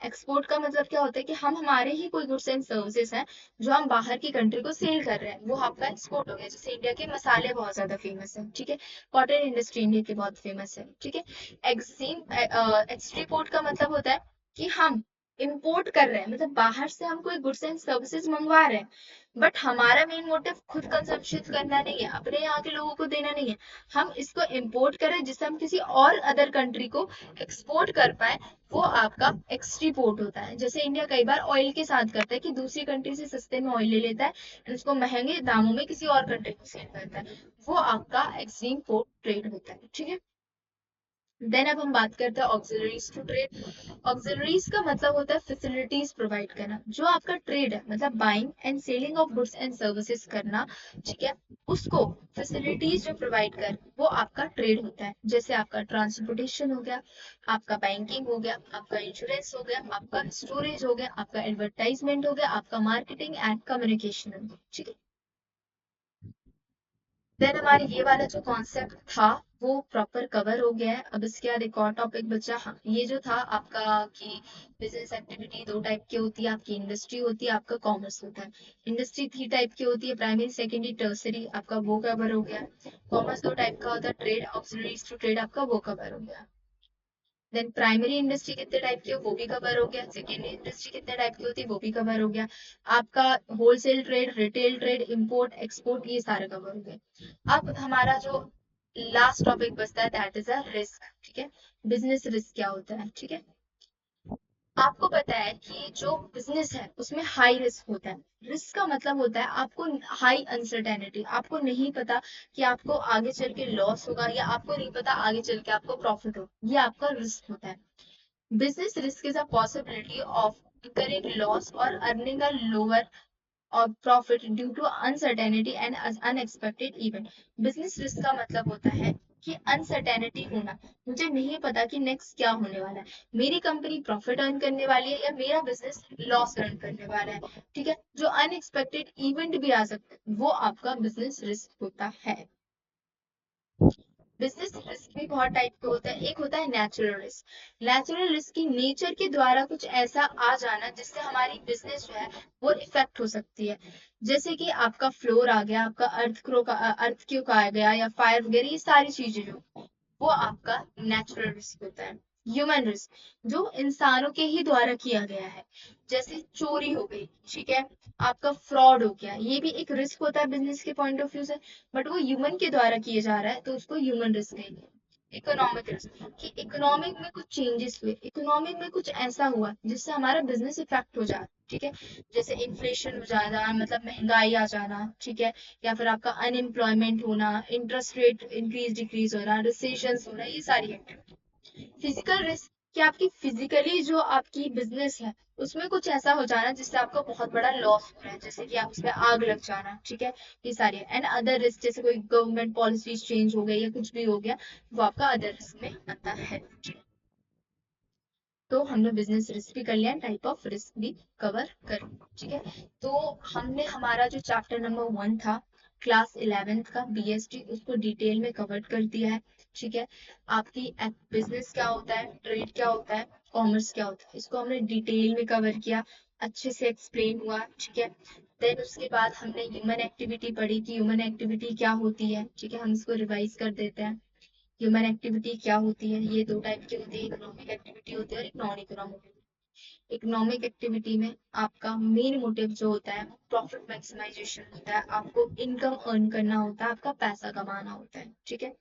एक्सपोर्ट का मतलब क्या होता है कि हम हमारे ही कोई गुड्स एंड सर्विसेज हैं जो हम बाहर की कंट्री को सेल कर रहे हैं, वो आपका एक्सपोर्ट हो गया। जैसे इंडिया के मसाले बहुत ज्यादा फेमस है, ठीक है, कॉटन इंडस्ट्री इंडिया की बहुत फेमस है। ठीक है, एक्सट्रीपोर्ट का मतलब होता है कि हम इंपोर्ट कर रहे हैं, मतलब बाहर से हम कोई गुड्स एंड सर्विसेज मंगवा रहे हैं, बट हमारा मेन मोटिव खुद कंजम्पशन करना नहीं है, अपने यहाँ के लोगों को देना नहीं है, हम इसको इंपोर्ट करें जिससे हम किसी और अदर कंट्री को एक्सपोर्ट कर पाए, वो आपका एक्सट्रीपोर्ट होता है। जैसे इंडिया कई बार ऑयल के साथ करता है कि दूसरी कंट्री से सस्ते में ऑयल ले लेता है और उसको महंगे दामों में किसी और कंट्री को सेल करता है, वो आपका एक्सट्रीपोर्ट ट्रेड होता है। ठीक है, देन अब हम बात करते हैं ऑक्सिलरीज टू ट्रेड। ऑक्सिलरीज का मतलब होता है फैसिलिटीज प्रोवाइड करना। जो आपका ट्रेड है, मतलब buying and selling of goods and services करना, ठीक है, उसको फैसिलिटीज जो प्रोवाइड कर, वो आपका ट्रेड होता है। जैसे आपका ट्रांसपोर्टेशन हो गया, आपका बैंकिंग हो गया, आपका इंश्योरेंस हो गया, आपका स्टोरेज हो गया, आपका एडवर्टाइजमेंट हो गया, आपका मार्केटिंग एंड कम्युनिकेशन हो गया। ठीक है, देन हमारे ये वाला जो कॉन्सेप्ट था वो प्रॉपर कवर हो गया है। अब इसके बाद एक और टॉपिक बचा। हाँ, ये जो था आपका कि बिजनेस एक्टिविटी दो टाइप की होती है, आपकी इंडस्ट्री होती है, आपका कॉमर्स होता है। इंडस्ट्री थ्री टाइप की होती है, प्राइमरी सेकेंडरी टर्सरी, आपका वो कवर हो गया। कॉमर्स दो टाइप का होता है, ट्रेड ऑक्सिलरीज टू ट्रेड, आपका वो कवर हो गया। देन प्राइमरी इंडस्ट्री कितने टाइप की हो वो भी कवर हो गया। सेकेंडरी इंडस्ट्री कितने टाइप की होती है वो भी कवर हो गया। आपका wholesale trade, retail trade, import export, ये सारे कवर हो गए। अब हमारा जो लास्ट टॉपिक बचता है दैट इज अ रिस्क। ठीक है, बिजनेस रिस्क क्या होता है। ठीक है, आपको पता है कि जो बिजनेस है उसमें हाई रिस्क होता है। रिस्क का मतलब होता है आपको हाई अनसर्टेनिटी, आपको नहीं पता कि आपको आगे चल के लॉस होगा या आपको नहीं पता आगे चल के आपको प्रॉफिट हो, ये आपका रिस्क होता है। Business risk is a possibility of incurring loss or earning a lower or profit due to uncertainty and unexpected event. Business risk का मतलब होता है कि अनसर्टेनिटी होना, मुझे नहीं पता कि नेक्स्ट क्या होने वाला है, मेरी कंपनी प्रॉफिट अर्न करने वाली है या मेरा बिजनेस लॉस अर्न करने वाला है। ठीक है, जो अनएक्सपेक्टेड इवेंट भी आ सकता है, वो आपका बिजनेस रिस्क होता है। बिजनेस रिस्क भी बहुत टाइप के होते हैं। एक होता है नेचुरल रिस्क। नेचुरल रिस्क की नेचर के द्वारा कुछ ऐसा आ जाना जिससे हमारी बिजनेस जो है वो इफेक्ट हो सकती है। जैसे कि आपका फ्लोर आ गया, आपका अर्थ क्यों आ गया, या फायर वगैरह, ये सारी चीजें जो, वो आपका नेचुरल रिस्क होता है। ह्यूमन रिस्क जो इंसानों के ही द्वारा किया गया है, जैसे चोरी हो गई, ठीक है, आपका फ्रॉड हो गया, ये भी एक रिस्क होता है बिजनेस के पॉइंट ऑफ व्यू से, बट वो ह्यूमन के द्वारा किया जा रहा है तो उसको ह्यूमन रिस्क कहेंगे। इकोनॉमिक रिस्क कि इकोनॉमिक में कुछ चेंजेस हुए, इकोनॉमिक में कुछ ऐसा हुआ जिससे हमारा बिजनेस इफेक्ट हो जाए। ठीक है, जैसे इन्फ्लेशन हो जाना, मतलब महंगाई आ जाना, ठीक है, या फिर आपका अनएम्प्लॉयमेंट होना, इंटरेस्ट रेट इंक्रीज डिक्रीज होना, रिसेशन होना, ये सारी एक्टिविटी। फिजिकल रिस्क कि आपकी फिजिकली जो आपकी बिजनेस है उसमें कुछ ऐसा हो जाना जिससे आपको बहुत बड़ा लॉस हो रहा है, जैसे कि आप उसमें आग लग जाना। ठीक है, ये सारी एंड अदर रिस्क, जैसे कोई गवर्नमेंट पॉलिसीज चेंज हो गई या कुछ भी हो गया, वो आपका अदर रिस्क में आता है। तो हमने बिजनेस रिस्क भी कर लिया, टाइप ऑफ रिस्क भी कवर कर लिया। ठीक है, तो हमने हमारा जो चैप्टर नंबर 1 था क्लास 11th का बीएसटी, उसको डिटेल में कवर कर दिया है। ठीक है, आपकी बिजनेस क्या होता है, ट्रेड क्या होता है, कॉमर्स क्या होता है, इसको हमने डिटेल में कवर किया, अच्छे से एक्सप्लेन हुआ। ठीक है, देन उसके बाद हमने ह्यूमन एक्टिविटी पढ़ी कि ह्यूमन एक्टिविटी क्या होती है। ठीक है, हम इसको रिवाइज कर देते हैं। ह्यूमन एक्टिविटी क्या होती है, ये दो टाइप की होती है, इकोनॉमिक एक्टिविटी होती है और एक नॉन इकोनॉमिक। इकोनॉमिक एक्टिविटी में आपका मेन मोटिव जो होता है प्रॉफिट मैक्सिमाइजेशन होता है, आपको इनकम अर्न करना होता है, आपका पैसा कमाना होता है। ठीक है,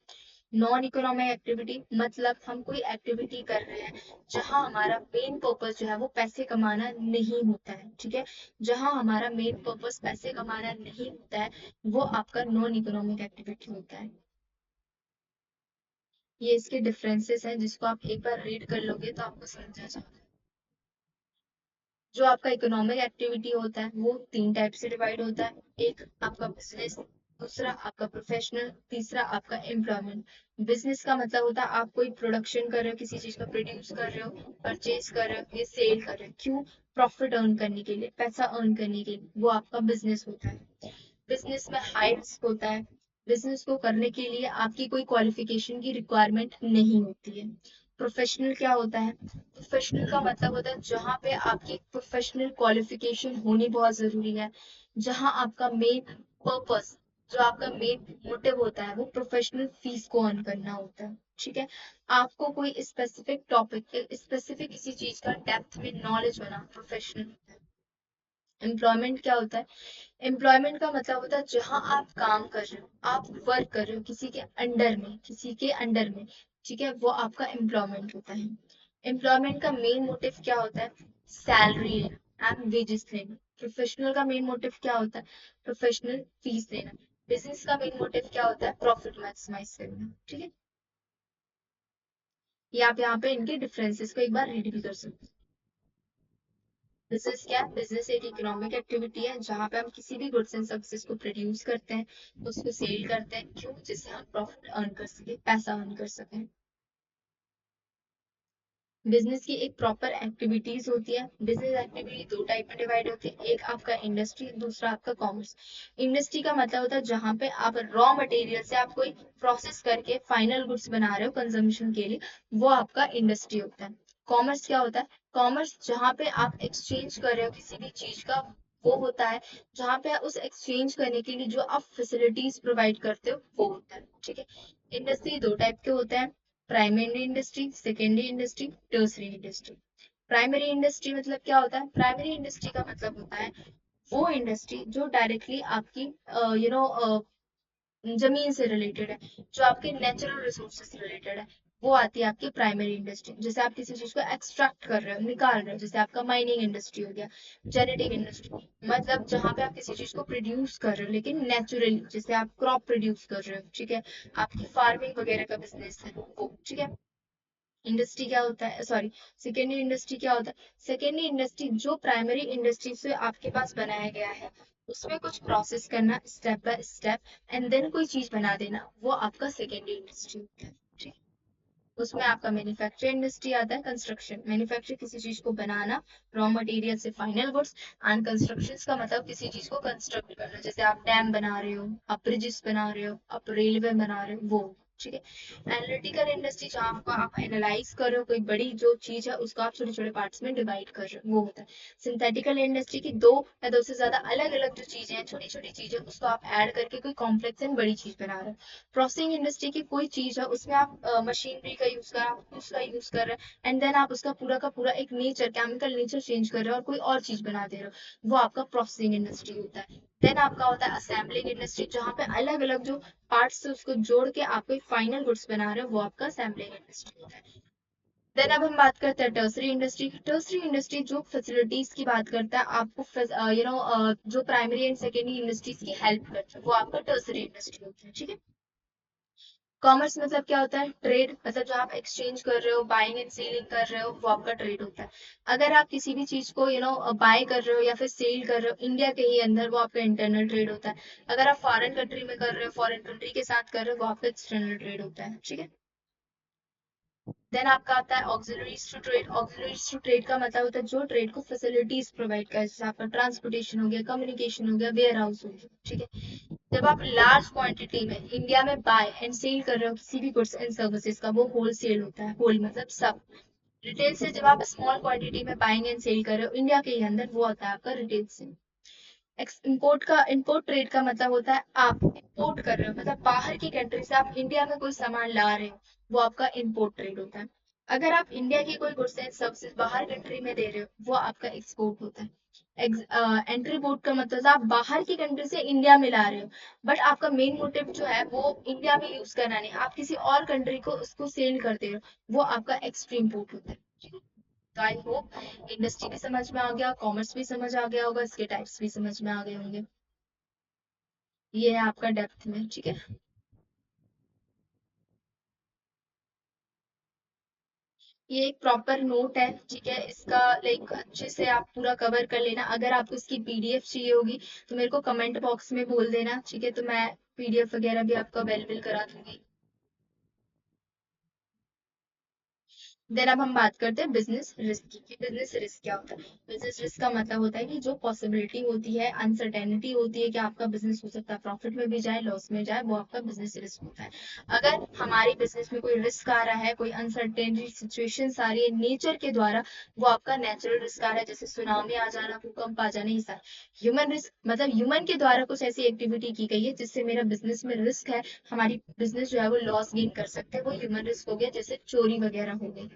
नॉन इकोनॉमिक एक्टिविटी मतलब हम कोई एक्टिविटी कर रहे हैं जहां हमारा मेन पर्पस जो है वो पैसे कमाना नहीं होता है। ठीक है, जहां हमारा मेन पर्पस पैसे कमाना नहीं होता है, वो आपका नॉन इकोनॉमिक एक्टिविटी होता है। ये इसके डिफरेंसेस हैं जिसको आप एक बार रीड कर लोगे तो आपको समझ आ जाएगा। जो आपका इकोनॉमिक एक्टिविटी होता है वो तीन टाइप से डिवाइड होता है। एक आपका बिजनेस, दूसरा आपका प्रोफेशनल, तीसरा आपका एम्प्लॉयमेंट। बिजनेस का मतलब होता है आप कोई प्रोडक्शन कर रहे हो, किसी चीज का प्रोड्यूस कर रहे हो, परचेज कर रहे हो, ये सेल कर रहे हो, क्यों? प्रॉफिट अर्न करने के लिए, पैसा अर्न करने के लिए, वो आपका बिजनेस होता है। बिजनेस में हाई रिस्क होता है। बिजनेस को करने के लिए आपकी कोई क्वालिफिकेशन की रिक्वायरमेंट नहीं होती है। प्रोफेशनल क्या होता है? प्रोफेशनल का मतलब होता है जहाँ पे आपकी प्रोफेशनल क्वालिफिकेशन होनी बहुत जरूरी है, जहाँ आपका मेन पर्पस, जो आपका मेन मोटिव होता है वो प्रोफेशनल फीस को अर्न करना होता है। ठीक है, आपको कोई स्पेसिफिक टॉपिक, स्पेसिफिक किसी चीज का डेप्थ में नॉलेज होना प्रोफेशनल होता है। एम्प्लॉयमेंट क्या होता है? एम्प्लॉयमेंट का मतलब होता है जहां आप काम कर रहे हो, आप वर्क कर रहे हो किसी के अंडर में, किसी के अंडर में, ठीक है, वो आपका एम्प्लॉयमेंट होता है। एम्प्लॉयमेंट का मेन मोटिव क्या होता है? सैलरी लेना एंड वेजेस लेना। प्रोफेशनल का मेन मोटिव क्या होता है? प्रोफेशनल फीस लेना। बिजनेस का मेन मोटिव क्या होता है? प्रॉफिट मैक्सिमाइज करना। ठीक है, ये आप यहाँ पे इनके डिफरेंसेस को एक बार रीड भी कर सकते हो। बिजनेस क्या है? बिजनेस एक इकोनॉमिक एक्टिविटी है जहां पे हम किसी भी गुड्स एंड सर्विसेज को प्रोड्यूस करते हैं, उसको सेल करते हैं, क्यों? जिससे हम प्रॉफिट अर्न कर सके, पैसा अर्न कर सकें। बिजनेस की एक प्रॉपर एक्टिविटीज होती है। बिजनेस एक्टिविटी दो टाइप में डिवाइड होती है, एक आपका इंडस्ट्री, दूसरा आपका कॉमर्स। इंडस्ट्री का मतलब होता है जहां पे आप रॉ मटेरियल से आप कोई प्रोसेस करके फाइनल गुड्स बना रहे हो कंजम्पशन के लिए, वो आपका इंडस्ट्री होता है। कॉमर्स क्या होता है? कॉमर्स जहां पे आप एक्सचेंज कर रहे हो किसी भी चीज का, वो होता है जहां पे उस एक्सचेंज करने के लिए जो आप फैसिलिटीज प्रोवाइड करते हो, वो होता है। ठीक है, इंडस्ट्री दो टाइप के होते हैं, primary industry, secondary industry, tertiary industry. Primary industry मतलब क्या होता है? प्राइमरी इंडस्ट्री का मतलब होता है वो इंडस्ट्री जो डायरेक्टली आपकी जमीन से रिलेटेड है, जो आपके नेचुरल रिसोर्सेज से रिलेटेड है, वो आती है आपकी प्राइमरी इंडस्ट्री। जैसे आप किसी चीज को एक्सट्रैक्ट कर रहे हो, निकाल रहे हो, जैसे आपका माइनिंग इंडस्ट्री हो गया। जेनेटिक इंडस्ट्री मतलब जहां पे आप किसी चीज को प्रोड्यूस कर रहे हो लेकिन नेचुरली, जैसे आप क्रॉप प्रोड्यूस कर रहे हो, ठीक है, आपकी फार्मिंग वगैरह का बिजनेस है वो। ठीक है, इंडस्ट्री क्या होता है, सॉरी, सेकेंडरी इंडस्ट्री क्या होता है? सेकेंडरी इंडस्ट्री जो प्राइमरी इंडस्ट्री से आपके पास बनाया गया है, उसमें कुछ प्रोसेस करना step by step and then कोई चीज बना देना, वो आपका सेकेंडरी इंडस्ट्री होता है। ठीक, उसमें आपका मैन्युफैक्चर इंडस्ट्री आता है, कंस्ट्रक्शन, मैन्युफैक्चर किसी चीज को बनाना, रॉ मटेरियल से फाइनल गुड्स, एंड कंस्ट्रक्शन का मतलब किसी चीज को कंस्ट्रक्ट करना, जैसे आप डैम बना रहे हो, आप ब्रिजेस बना रहे हो, आप रेलवे बना रहे हो, वो। ठीक है, एनालिटिकल इंडस्ट्री जहाँ आपको आप एनालाइज कर रहे हो कोई बड़ी जो चीज है उसको आप छोटे छोटे पार्ट्स में डिवाइड कर रहे हो, वो होता है। सिंथेटिकल इंडस्ट्री की दो या दो से ज्यादा अलग अलग जो चीजें हैं, छोटी छोटी चीजें, उसको आप ऐड करके कोई कॉम्प्लेक्स एंड बड़ी चीज बना रहे हो। प्रोसेसिंग इंडस्ट्री की कोई चीज है उसमें आप मशीनरी का यूज कर, आप उसका यूज कर रहे हैं एंड देन आप उसका पूरा का पूरा एक नेचर, केमिकल नेचर चेंज कर रहे हो और कोई और चीज बना दे रहे हो, वो आपका प्रोसेसिंग इंडस्ट्री होता है। देन आपका होता है असेंबलिंग इंडस्ट्री, जहाँ पे अलग अलग जो पार्ट्स से उसको जोड़ के आप कोई फाइनल गुड्स बना रहे हो, वो आपका असेंबलिंग इंडस्ट्री होता है। देन अब हम बात करते हैं टर्सरी इंडस्ट्री की। टर्सरी इंडस्ट्री जो फैसिलिटीज की बात करता है, आपको जो प्राइमरी एंड सेकेंडरी इंडस्ट्रीज की हेल्प करता है, वो आपका टर्सरी इंडस्ट्री होता है। ठीक है, कॉमर्स मतलब क्या होता है? ट्रेड, मतलब जो आप एक्सचेंज कर रहे हो, बाइंग एंड सेलिंग कर रहे हो, वो आपका ट्रेड होता है। अगर आप किसी भी चीज को बाय कर रहे हो या फिर सेल कर रहे हो इंडिया के ही अंदर, वो आपका इंटरनल ट्रेड होता है। अगर आप फॉरेन कंट्री में कर रहे हो, फॉरेन कंट्री के साथ कर रहे हो, वो आपका एक्सटर्नल ट्रेड होता है। ठीक है, देन आपका आता है auxiliaries to trade. Auxiliaries to trade का मतलब होता है जो ट्रेड को फैसिलिटीज प्रोवाइड करे, जैसे आपका ट्रांसपोर्टेशन हो गया, कम्युनिकेशन हो गया, वेयर हाउस हो गया। ठीक है, जब आप लार्ज क्वांटिटी में इंडिया में बाय एंड सेल कर रहे हो किसी भी गुड्स एंड सर्विसेज का, वो होल सेल होता है। होल मतलब सब। रिटेल से जब आप स्मॉल क्वांटिटी में बाइंग एंड सेल कर रहे हो इंडिया के ही अंदर, वो होता है आपका रिटेल सेल। इंपोर्ट ट्रेड का मतलब होता है आप इंपोर्ट कर रहे हो, मतलब बाहर की कंट्री से आप इंडिया में कोई सामान ला रहे हो, वो आपका इंपोर्ट ट्रेड होता है। अगर आप इंडिया की कोई गुड्स एंड सर्विसेज बाहर कंट्री में दे रहे हो, वो आपका एक्सपोर्ट होता है। एंट्री पोर्ट का मतलब आप बाहर की कंट्री से इंडिया में ला रहे हो, बट आपका मेन मोटिव जो है वो इंडिया में यूज करना नहीं, आप किसी और कंट्री को उसको सेल कर दे रहे हो, वो आपका एक्सट्रीम पोर्ट होता है। तो आई होप इंडस्ट्री भी समझ में आ गया, कॉमर्स भी समझ आ गया होगा, इसके टाइप्स भी समझ में आ गए होंगे। ये है आपका डेप्थ में। ठीक है, ये एक प्रॉपर नोट है। ठीक है, इसका लाइक अच्छे से आप पूरा कवर कर लेना। अगर आपको इसकी पीडीएफ चाहिए होगी तो मेरे को कमेंट बॉक्स में बोल देना, ठीक है, तो मैं PDF वगैरह भी आपको अवेलेबल करा दूंगी। देन अब हम बात करते हैं बिजनेस रिस्क की। बिजनेस रिस्क क्या होता है? बिजनेस रिस्क का मतलब होता है कि जो पॉसिबिलिटी होती है, अनसर्टेनिटी होती है कि आपका बिजनेस हो सकता है प्रॉफिट में भी जाए, लॉस में जाए, वो आपका बिजनेस रिस्क होता है। अगर हमारे बिजनेस में कोई रिस्क आ रहा है, कोई अनसर्टेनिटी सिचुएशन आ रही है नेचर के द्वारा, वो आपका नेचुरल रिस्क आ रहा है, जैसे सुनामी आ जाना, भूकंप आ जाना, ये सारा। ह्यूमन रिस्क मतलब ह्यूमन के द्वारा कुछ ऐसी एक्टिविटी की गई है जिससे मेरा बिजनेस में रिस्क है, हमारी बिजनेस जो है वो लॉस गेन कर सकते हैं, वो ह्यूमन रिस्क हो गया, जैसे चोरी वगैरह हो गई।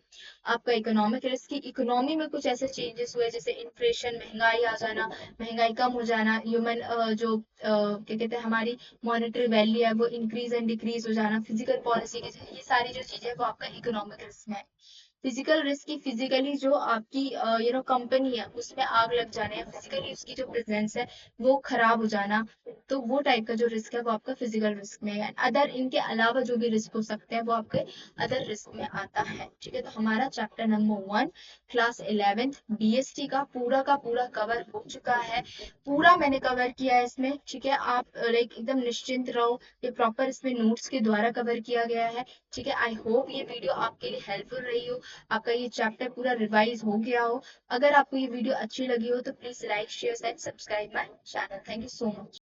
आपका इकोनॉमिक रिस्क की इकोनॉमी में कुछ ऐसे चेंजेस हुए, जैसे इन्फ्लेशन, महंगाई आ जाना, महंगाई कम हो जाना, ह्यूमन जो क्या कहते हैं हमारी मॉनेटरी वैल्यू है वो इंक्रीज एंड डिक्रीज हो जाना, फिजिकल पॉलिसी के, ये सारी जो चीजें वो आपका इकोनॉमिक रिस्क में है। फिजिकल रिस्क की फिजिकली जो आपकी कंपनी है उसमें आग लग जाना, या फिजिकली उसकी जो प्रेजेंस है वो खराब हो जाना, तो वो टाइप का जो रिस्क है वो आपका फिजिकल रिस्क में है। अदर इनके अलावा जो भी रिस्क हो सकते हैं वो आपके अदर रिस्क में आता है। ठीक है, तो हमारा chapter number 1 class 11th BST का पूरा कवर हो चुका है। पूरा मैंने कवर किया है इसमें। ठीक है, आप लाइक एकदम निश्चिंत रहो, ये प्रॉपर इसमें नोट्स के द्वारा कवर किया गया है। ठीक है, आई होप ये वीडियो आपके लिए हेल्पफुल रही हो, आपका ये चैप्टर पूरा रिवाइज हो गया हो। अगर आपको ये वीडियो अच्छी लगी हो तो please like share and subscribe my channel. Thank you so much.